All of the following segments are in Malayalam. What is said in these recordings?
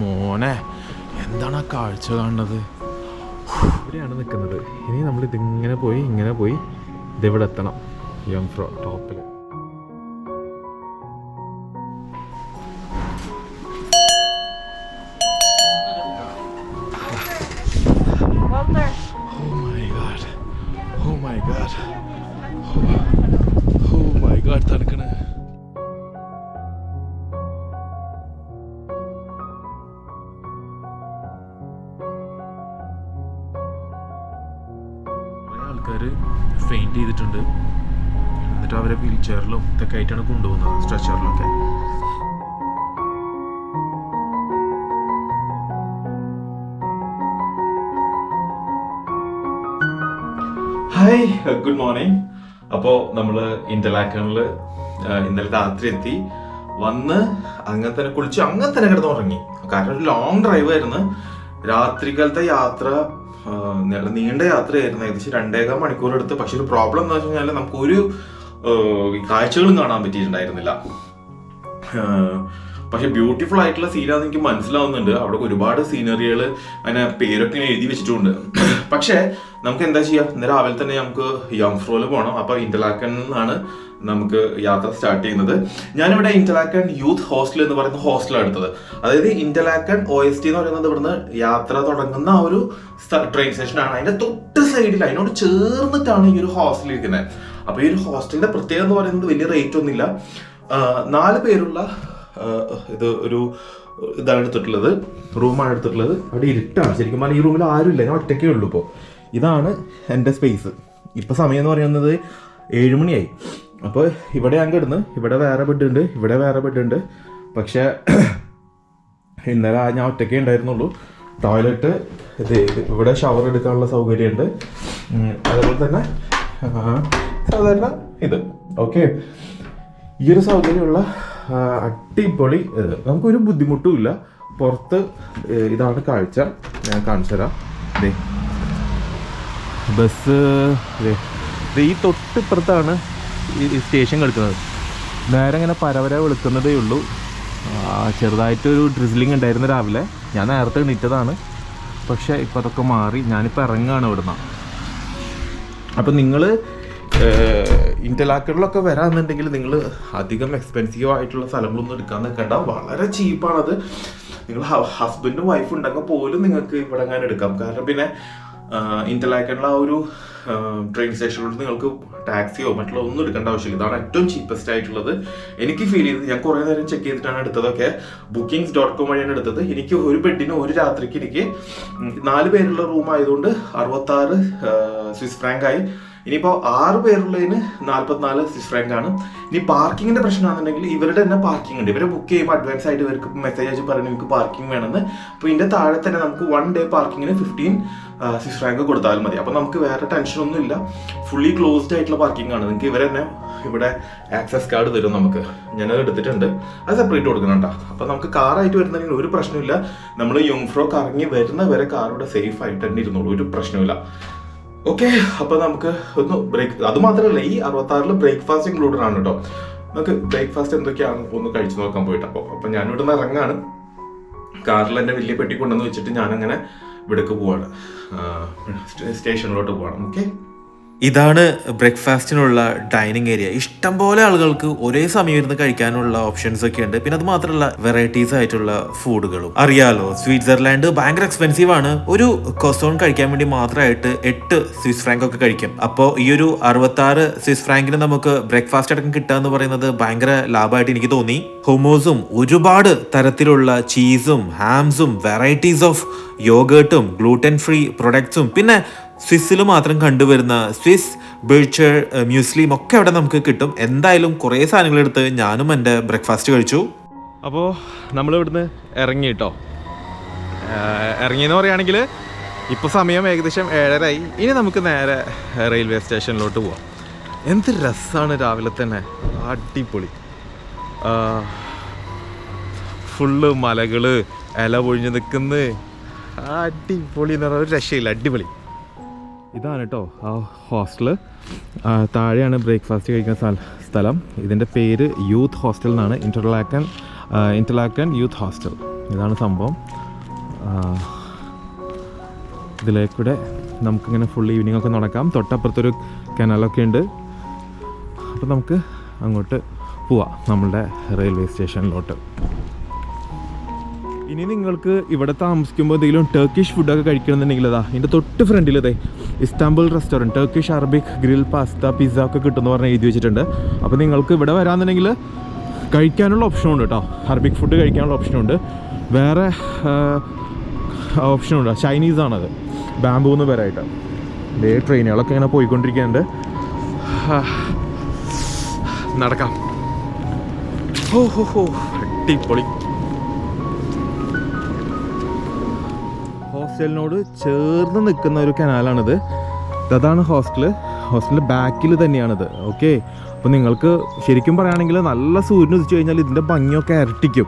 മോനെ എന്താണ് ആ കാഴ്ച കാണുന്നത്? ഇവിടെയാണ് നിൽക്കുന്നത്. ഇനി നമ്മൾ ഇതിങ്ങനെ പോയി ഇതിവിടെ എത്തണം. യംഫ്രോ ടോപ്പിൽ. തണുക്കണേ. കുറേ ആൾക്കാർ ഫെയിൻറ്റ് ചെയ്തിട്ടുണ്ട്. എന്നിട്ട് അവരെ വീൽ ചെയറിലും ഇതൊക്കെ ആയിട്ടാണ് കൊണ്ടുപോകുന്നത്, സ്ട്രെച്ചറിലൊക്കെ. Hi, good morning. അപ്പോൾ നമ്മൾ ഇന്റർലാക്കണിൽ ഇന്നലെ രാത്രി എത്തി. വന്ന് അങ്ങനെ തന്നെ കുളിച്ച് അങ്ങനെ തന്നെ കിടന്ന് ഉറങ്ങി. കാരണം ഒരു ലോങ് ഡ്രൈവ് ആയിരുന്നു. രാത്രികാലത്തെ യാത്ര നീണ്ട യാത്രയായിരുന്നു. ഏകദേശം 2.5 മണിക്കൂർ എടുത്ത്. പക്ഷെ ഒരു പ്രോബ്ലം എന്താ വെച്ച് കഴിഞ്ഞാൽ നമുക്കൊരു കാഴ്ചകളും കാണാൻ പറ്റിയിട്ടുണ്ടായിരുന്നില്ല. പക്ഷെ ബ്യൂട്ടിഫുൾ ആയിട്ടുള്ള സീനാന്ന് എനിക്ക് മനസ്സിലാവുന്നുണ്ട്. അവിടെ ഒരുപാട് സീനറികൾ അതിനെ പേരൊക്കെ എഴുതി വെച്ചിട്ടുണ്ട്. പക്ഷെ നമുക്ക് എന്താ ചെയ്യാം, ഇന്ന് രാവിലെ തന്നെ നമുക്ക് യംഫ്രോയിൽ പോകണം. അപ്പൊ ഇന്റർലാക്കണിൽ നിന്നാണ് നമുക്ക് യാത്ര സ്റ്റാർട്ട് ചെയ്യുന്നത്. ഞാനിവിടെ ഇന്റർലാക്കൺ യൂത്ത് ഹോസ്റ്റൽ എന്ന് പറയുന്ന ഹോസ്റ്റലാണ് എടുത്തത്. അതായത് ഇന്റർലാക്കൺ OST എന്ന് പറയുന്നത് ഇവിടുന്ന് യാത്ര തുടങ്ങുന്ന ആ ഒരു ട്രെയിൻ സ്റ്റേഷനാണ്. അതിന്റെ തൊട്ട് സൈഡിൽ അതിനോട് ചേർന്നിട്ടാണ് ഈ ഒരു ഹോസ്റ്റൽ ഇരിക്കുന്നത്. അപ്പൊ ഈ ഒരു ഹോസ്റ്റലിന്റെ പ്രത്യേകത എന്ന് പറയുന്നത് വലിയ റേറ്റ് ഒന്നുമില്ല. 4 പേരുള്ള ഇതാണ് എടുത്തിട്ടുള്ളത്, റൂമാണ് എടുത്തിട്ടുള്ളത്. അവിടെ ഇരുട്ടാണ് ശരിക്കും പറഞ്ഞാൽ. ഈ റൂമിൽ ആരുമില്ല, ഞാൻ ഒറ്റയ്ക്കേ ഉള്ളൂ. ഇപ്പോൾ ഇതാണ് എൻ്റെ സ്പേസ്. ഇപ്പോൾ സമയം എന്ന് പറയുന്നത് 7 മണിയായി. അപ്പോൾ ഇവിടെ ഞാൻ കിടന്ന്, ഇവിടെ വേറെ ബെഡ് ഉണ്ട്, ഇവിടെ വേറെ ബെഡ് ഉണ്ട്. പക്ഷേ ഇന്നലെ ഞാൻ ഒറ്റയ്ക്കേ ഉണ്ടായിരുന്നുള്ളൂ. ടോയ്ലറ്റ് ഇവിടെ ഷവർ എടുക്കാനുള്ള സൗകര്യമുണ്ട്. അതുപോലെ തന്നെ സാധാരണ ഇത് ഓക്കെ. ഈ ഒരു സൗകര്യമുള്ള അടിപൊളി നമുക്കൊരു ബുദ്ധിമുട്ടുമില്ല. പുറത്ത് ഇതാണ് കാഴ്ച, ഞാൻ കാണിച്ചു തരാം. ബസ് ഈ തൊട്ടിപ്പുറത്താണ് ഈ സ്റ്റേഷൻ കിടക്കുന്നത്. നേരെ ഇങ്ങനെ പരവര വെളുക്കുന്നതേ ഉള്ളൂ. ചെറുതായിട്ടൊരു ഡ്രിസിലിംഗ് ഉണ്ടായിരുന്നു രാവിലെ. ഞാൻ നേരത്തെ എണീറ്റതാണ്. പക്ഷേ ഇപ്പോൾ അതൊക്കെ മാറി. ഞാനിപ്പോൾ ഇറങ്ങുകയാണ് ഇവിടുന്ന്. അപ്പം നിങ്ങൾ ഇന്റർലാക്കണിലൊക്കെ വരാമെന്നുണ്ടെങ്കിൽ നിങ്ങൾ അധികം എക്സ്പെൻസീവ് ആയിട്ടുള്ള സ്ഥലങ്ങളൊന്നും എടുക്കാൻ നിൽക്കണ്ട. വളരെ ചീപ്പാണത്. നിങ്ങൾ ഹസ്ബൻഡും വൈഫും ഉണ്ടെങ്കിൽ പോലും നിങ്ങൾക്ക് ഇവിടെ അങ്ങനെ എടുക്കാം. കാരണം പിന്നെ ഇന്റർലാക്കണിലെ ആ ഒരു ട്രെയിൻ സ്റ്റേഷനിലോട്ട് നിങ്ങൾക്ക് ടാക്സിയോ മറ്റുള്ള ഒന്നും എടുക്കേണ്ട ആവശ്യമില്ല. ഇതാണ് ഏറ്റവും ചീപ്പസ്റ്റ് ആയിട്ടുള്ളത്. എനിക്ക് ഫീൽ ചെയ്തത്, ഞാൻ കുറേ നേരം ചെക്ക് ചെയ്തിട്ടാണ് എടുത്തതൊക്കെ. bookings.com വഴിയാണ് എടുത്തത്. എനിക്ക് ഒരു ബെഡിന് ഒരു രാത്രിക്ക് എനിക്ക് 4 പേരുള്ള റൂം ആയതുകൊണ്ട് 66 സ്വിസ് ഫ്രാങ്ക് ആയി. ഇനിയിപ്പോൾ 6 പേരുള്ളതിന് 44 സ്വിസ് ഫ്രാങ്ക് ആണ്. ഇനി പാർക്കിങ്ങിന്റെ പ്രശ്നമാണെന്നുണ്ടെങ്കിൽ ഇവരുടെ തന്നെ പാർക്കിംഗ് ഉണ്ട്. ഇവരെ ബുക്ക് ചെയ്യുമ്പോൾ അഡ്വാൻസ് ആയിട്ട് ഇവർക്ക് മെസ്സേജ് അയച്ച് പറയുന്നത് നിങ്ങൾക്ക് പാർക്കിംഗ് വേണമെന്ന്. അപ്പോൾ ഇതിന്റെ താഴെ തന്നെ നമുക്ക് 1 ഡേ പാർക്കിങ്ങിന് 15 സ്വിസ് ഫ്രാങ്ക് കൊടുത്താൽ മതി. അപ്പോൾ നമുക്ക് വേറെ ടെൻഷനൊന്നും ഇല്ല. ഫുള്ളി ക്ലോസ്ഡ് ആയിട്ടുള്ള പാർക്കിംഗ് ആണ്. നിങ്ങൾക്ക് ഇവർ തന്നെ ഇവിടെ ആക്സസ് കാർഡ് തരും നമുക്ക്. ഞാനത് എടുത്തിട്ടുണ്ട്. അത് സെപ്പറേറ്റ് കൊടുക്കണം കേട്ടോ. അപ്പോൾ നമുക്ക് കാറായിട്ട് വരുന്നതിന് ഒരു പ്രശ്നമില്ല. നമ്മൾ യംഫ്രോ കറങ്ങി വരുന്ന വരെ കാർ ഇവിടെ സേഫ് ആയിട്ട് തന്നെ ഇരുന്നുള്ളൂ, ഒരു പ്രശ്നമില്ല. ഓക്കെ, അപ്പോൾ നമുക്ക് ഒന്ന് ബ്രേക്ക്. അത് മാത്രമല്ല, ഈ 66 ബ്രേക്ക്ഫാസ്റ്റ് ഇൻക്ലൂഡഡ് ആണ് കേട്ടോ. നമുക്ക് ബ്രേക്ക്ഫാസ്റ്റ് എന്തൊക്കെയാണ് ഒന്ന് കഴിച്ചു നോക്കാൻ പോയിട്ട്. അപ്പോൾ ഞാനിവിടെ നിന്ന് ഇറങ്ങാണ്. കാറിൽ എൻ്റെ വലിയ പെട്ടി കൊണ്ടുവന്ന് വെച്ചിട്ട് ഞാനങ്ങനെ ഇവിടേക്ക് പോവാണ്, സ്റ്റേഷനിലോട്ട് പോവാണ്. ഓക്കെ, ഇതാണ് ബ്രേക്ക്ഫാസ്റ്റിനുള്ള ഡൈനിങ് ഏരിയ. ഇഷ്ടംപോലെ ആളുകൾക്ക് ഒരേ സമയം ഇരുന്ന് കഴിക്കാനുള്ള ഓപ്ഷൻസ് ഒക്കെ ഉണ്ട്. പിന്നെ അത് മാത്രമല്ല വെറൈറ്റീസ് ആയിട്ടുള്ള ഫുഡുകളും. അറിയാലോ, സ്വിറ്റ്സർലാൻഡ് ഭയങ്കര എക്സ്പെൻസീവ് ആണ്. ഒരു ക്രോസോൺ കഴിക്കാൻ വേണ്ടി മാത്രമായിട്ട് 8 സ്വിസ് ഫ്രാങ്ക് ഒക്കെ കഴിക്കും. അപ്പോൾ ഈ ഒരു 66 സ്വിസ് ഫ്രാങ്കിന് നമുക്ക് ബ്രേക്ക്ഫാസ്റ്റ് അടക്കം കിട്ടുക എന്ന് പറയുന്നത് ഭയങ്കര ലാഭമായിട്ട് എനിക്ക് തോന്നി. ഹുമോസും ഒരുപാട് തരത്തിലുള്ള ചീസും ഹാംസും വെറൈറ്റീസ് ഓഫ് യോഗേർട്ടും ഗ്ലൂട്ടൻ ഫ്രീ പ്രൊഡക്ട്സും പിന്നെ സ്വിസ്സിൽ മാത്രം കണ്ടുവരുന്ന സ്വിസ് ബർച്ചർ മ്യൂസ്ലിയും ഒക്കെ അവിടെ നമുക്ക് കിട്ടും. എന്തായാലും കുറേ സാധനങ്ങളെടുത്ത് ഞാനും എൻ്റെ ബ്രേക്ക്ഫാസ്റ്റ് കഴിച്ചു. അപ്പോൾ നമ്മളിവിടുന്ന് ഇറങ്ങി കേട്ടോ. ഇറങ്ങിയെന്ന് പറയുകയാണെങ്കിൽ ഇപ്പോൾ സമയം ഏകദേശം 7:30 ഇനി നമുക്ക് നേരെ റെയിൽവേ സ്റ്റേഷനിലോട്ട് പോവാം. എന്ത് രസമാണ് രാവിലെ തന്നെ, അടിപൊളി. ഫുള്ള് മലകൾ, ഇല പൊഴിഞ്ഞ് നിൽക്കുന്ന അടിപൊളി എന്ന് പറഞ്ഞാൽ ഒരു രക്ഷയില്ല, അടിപൊളി. ഇതാണ് കേട്ടോ ആ ഹോസ്റ്റല്. താഴെയാണ് ബ്രേക്ക്ഫാസ്റ്റ് കഴിക്കുന്ന സ്ഥലം. ഇതിൻ്റെ പേര് യൂത്ത് ഹോസ്റ്റൽ എന്നാണ്. ഇന്റർലാക്കൺ യൂത്ത് ഹോസ്റ്റൽ. ഇതാണ് സംഭവം. ഇതിലേക്കൂടെ നമുക്കിങ്ങനെ ഫുൾ ഈവനിങ് ഒക്കെ നടക്കാം. തൊട്ടപ്പുറത്തൊരു കനാലൊക്കെ ഉണ്ട്. അപ്പോൾ നമുക്ക് അങ്ങോട്ട് പോവാം നമ്മളുടെ റെയിൽവേ സ്റ്റേഷനിലോട്ട്. ഇനി നിങ്ങൾക്ക് ഇവിടെ താമസിക്കുമ്പോൾ എന്തെങ്കിലും ടർക്കിഷ് ഫുഡൊക്കെ കഴിക്കണമെന്നുണ്ടെങ്കിൽ അതാ ഇതിൻ്റെ തൊട്ട് ഫ്രണ്ടിൽ ഇതേ Istanbul restaurant Turkish Arabic grill pasta pizza ഒക്കെ കിട്ടുമെന്ന് പറഞ്ഞ് എഴുതി വെച്ചിട്ടുണ്ട്. അപ്പോൾ നിങ്ങൾക്ക് ഇവിടെ വരാമെന്നുണ്ടെങ്കിൽ കഴിക്കാനുള്ള ഓപ്ഷനുണ്ട് കേട്ടോ. അറബിക് ഫുഡ് കഴിക്കാനുള്ള ഓപ്ഷനുണ്ട്. വേറെ ഓപ്ഷനുണ്ട്, ചൈനീസാണത്, ബാംബൂ എന്ന് പേരായിട്ട്. ഇതേ ട്രെയിനുകളൊക്കെ ഇങ്ങനെ പോയിക്കൊണ്ടിരിക്കുന്നുണ്ട്. നടക്കാം. അടിപൊളി. ഹോസ്റ്റലിനോട് ചേർന്ന് നിൽക്കുന്ന ഒരു കനാലാണിത്. അതാണ് ഹോസ്റ്റലിൻ്റെ ബാക്കിൽ തന്നെയാണിത്. ഓക്കെ, അപ്പോൾ നിങ്ങൾക്ക് ശരിക്കും പറയുകയാണെങ്കിൽ നല്ല സൂര്യൻ ഉദിച്ചു കഴിഞ്ഞാൽ ഇതിൻ്റെ ഭംഗിയൊക്കെ ഇരട്ടിക്കും.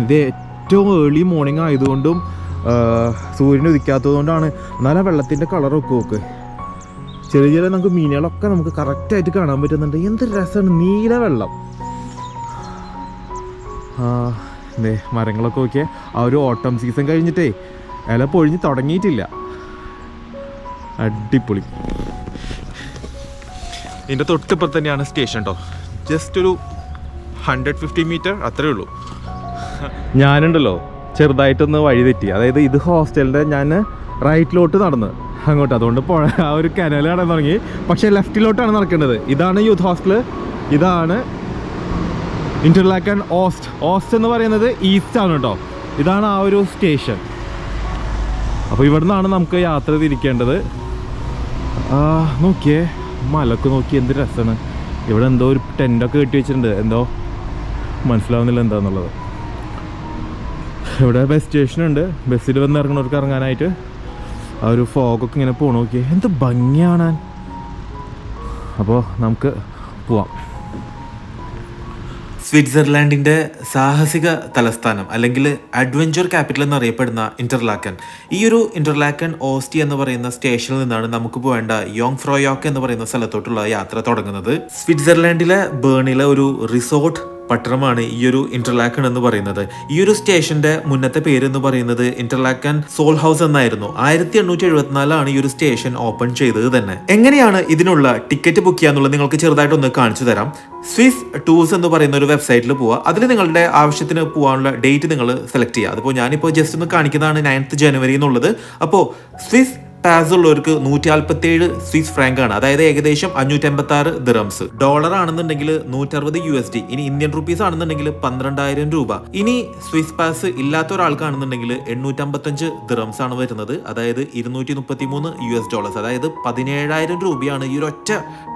ഇത് ഏറ്റവും ഏർലി മോർണിംഗ് ആയതുകൊണ്ടും സൂര്യൻ ഉദിക്കാത്തത് കൊണ്ടാണ്. എന്നാലും വെള്ളത്തിൻ്റെ കളറൊക്കെ നോക്ക്. ചെറിയ ചെറിയ നമുക്ക് മീനുകളൊക്കെ നമുക്ക് കറക്റ്റായിട്ട് കാണാൻ പറ്റുന്നുണ്ട്. എന്ത് രസമാണ്, നീല വെള്ളം. മരങ്ങളൊക്കെ നോക്കിയാൽ ആ ഒരു ഓട്ടം സീസൺ കഴിഞ്ഞിട്ടേ ഇല പൊഴിഞ്ഞ് തുടങ്ങിയിട്ടില്ല. അടിപൊളി. ഇതിൻ്റെ തൊട്ടിപ്പുറത്ത് തന്നെയാണ് സ്റ്റേഷൻ കേട്ടോ. ജസ്റ്റ് ഒരു 150 മീറ്റർ അത്രയേ ഉള്ളൂ. ഞാനുണ്ടല്ലോ ചെറുതായിട്ടൊന്ന് വഴി തെറ്റി. അതായത് ഇത് ഹോസ്റ്റലിൻ്റെ ഞാൻ റൈറ്റിലോട്ട് നടന്ന് അങ്ങോട്ട്, അതുകൊണ്ട് ആ ഒരു കനാൽ കാണാൻ തുടങ്ങി. പക്ഷേ ലെഫ്റ്റിലോട്ടാണ് നടക്കേണ്ടത്. ഇതാണ് യൂത്ത് ഹോസ്റ്റൽ, ഇതാണ് ഇന്റർലാക്കൻ ഓസ്റ്റ് എന്ന് പറയുന്നത് ഈസ്റ്റ് ആണ് കേട്ടോ. ഇതാണ് ആ ഒരു സ്റ്റേഷൻ. അപ്പോൾ ഇവിടെ നിന്നാണ് നമുക്ക് യാത്ര തിരിക്കേണ്ടത്. നോക്കിയേ മലക്ക് നോക്കി, എന്ത് രസമാണ്. ഇവിടെ എന്തോ ഒരു ടെൻ്റൊക്കെ കെട്ടി വെച്ചിട്ടുണ്ട്. എന്തോ മനസ്സിലാവുന്നില്ല എന്താന്നുള്ളത്. ഇവിടെ ബസ് സ്റ്റേഷനുണ്ട്. ബസ്സിൽ വന്ന് ഇറങ്ങുന്നവർക്ക് ഇറങ്ങാനായിട്ട്. ആ ഒരു ഫോഗൊക്കെ ഇങ്ങനെ പോകണം. നോക്കിയേ എന്ത് ഭംഗിയാണ്. അപ്പോൾ നമുക്ക് പോവാം. സ്വിറ്റ്സർലാൻഡിൻ്റെ സാഹസിക തലസ്ഥാനം അല്ലെങ്കിൽ അഡ്വഞ്ചർ ക്യാപിറ്റൽ എന്നറിയപ്പെടുന്ന ഇന്റർലാക്കൻ. ഈ ഒരു ഇന്റർലാക്കൻ ഓസ്റ്റി എന്ന് പറയുന്ന സ്റ്റേഷനിൽ നിന്നാണ് നമുക്ക് പോകേണ്ട യോങ് ഫ്രോയോക്ക് എന്ന് പറയുന്ന സ്ഥലത്തോട്ടുള്ള യാത്ര തുടങ്ങുന്നത്. സ്വിറ്റ്സർലാൻഡിലെ ബേണിലെ ഒരു റിസോർട്ട് പട്ടണമാണ് ഈ ഒരു ഇന്റർലാക്കൻ എന്ന് പറയുന്നത്. ഈ ഒരു സ്റ്റേഷന്റെ മുന്നത്തെ പേര് എന്ന് പറയുന്നത് ഇന്റർലാക്കൻ സോൾ ഹൗസ് എന്നായിരുന്നു. 1874 ഈ ഒരു സ്റ്റേഷൻ ഓപ്പൺ ചെയ്തത് തന്നെ. എങ്ങനെയാണ് ഇതിനുള്ള ടിക്കറ്റ് ബുക്ക് ചെയ്യാന്നുള്ളത് നിങ്ങൾക്ക് ചെറുതായിട്ടൊന്ന് കാണിച്ചു തരാം. സ്വിസ് ടൂർസ് എന്ന് പറയുന്ന ഒരു വെബ്സൈറ്റിൽ പോവുക. അതിൽ നിങ്ങളുടെ ആവശ്യത്തിന് പോകാനുള്ള ഡേറ്റ് നിങ്ങൾ സെലക്ട് ചെയ്യുക. അതിപ്പോൾ ഞാനിപ്പോൾ ജസ്റ്റ് ഒന്ന് കാണിക്കുന്നതാണ് 9th ജനുവരി എന്നുള്ളത്. അപ്പോൾ സ്വിസ് പാസ് ഉള്ളവർക്ക് 147 സ്വിസ് ഫ്രാങ്ക് ആണ്. അതായത് ഏകദേശം 586 ദിറംസ്. ഡോളർ ആണെന്നുണ്ടെങ്കിൽ 160 USD. ഇനി ഇന്ത്യൻ റുപ്പീസ് ആണെന്നുണ്ടെങ്കിൽ 12,000 രൂപ. ഇനി സ്വിസ് പാസ് ഇല്ലാത്ത ഒരാൾക്കാണെന്നുണ്ടെങ്കിൽ 855 ദിറംസ് ആണ് വരുന്നത്. അതായത് 233 US$. അതായത് 17,000 രൂപയാണ് ഈ ഒരു ഒറ്റ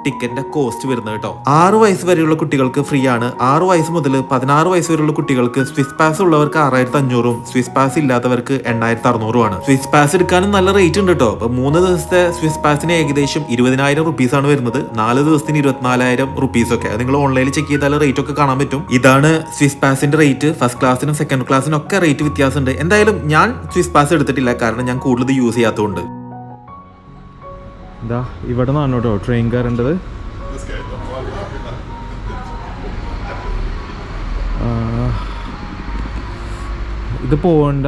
ടിക്കറ്റിന്റെ കോസ്റ്റ് വരുന്നത് കേട്ടോ. 6 വയസ്സ് വരെയുള്ള കുട്ടികൾക്ക് ഫ്രീ ആണ്. 6 വയസ്സ് മുതൽ 16 വയസ്സ് വരെയുള്ള കുട്ടികൾക്ക് സ്വിസ് പാസ് ഉള്ളവർക്ക് 6,500, സ്വിസ് പാസ് ഇല്ലാത്തവർക്ക് 8,600 ആണ്. സ്വിസ് പാസ് എടുക്കാനും നല്ല റേറ്റ് ഉണ്ട് കേട്ടോ. അപ്പൊ 3 ദിവസത്തെ സ്വിസ് പാസിന് ഏകദേശം 20,000 റുപ്പീസ് ആണ് വരുന്നത്. 4 ദിവസത്തിന് 24,000 റുപ്പീസ് ഒക്കെ. നിങ്ങൾ ഓൺലൈനിൽ ചെക്ക് ചെയ്താൽ റേറ്റ് ഒക്കെ കാണാൻ പറ്റും. ഇതാണ് സ്വിസ് പാസിന്റെ റേറ്റ്. ഫസ്റ്റ് ക്ലാസ്സിനും സെക്കൻഡ് ക്ലാസ്സിനും ഒക്കെ റേറ്റ് വ്യത്യാസമുണ്ട്. എന്തായാലും ഞാൻ സ്വിസ് പാസ് എടുത്തിട്ടില്ല, കാരണം ഞാൻ കൂടുതൽ യൂസ് ചെയ്യാത്തതുകൊണ്ട്. ഇവിടെ നിന്നാണ് കേട്ടോ ട്രെയിൻ കയറേണ്ടത്. ഇത് പോകേണ്ട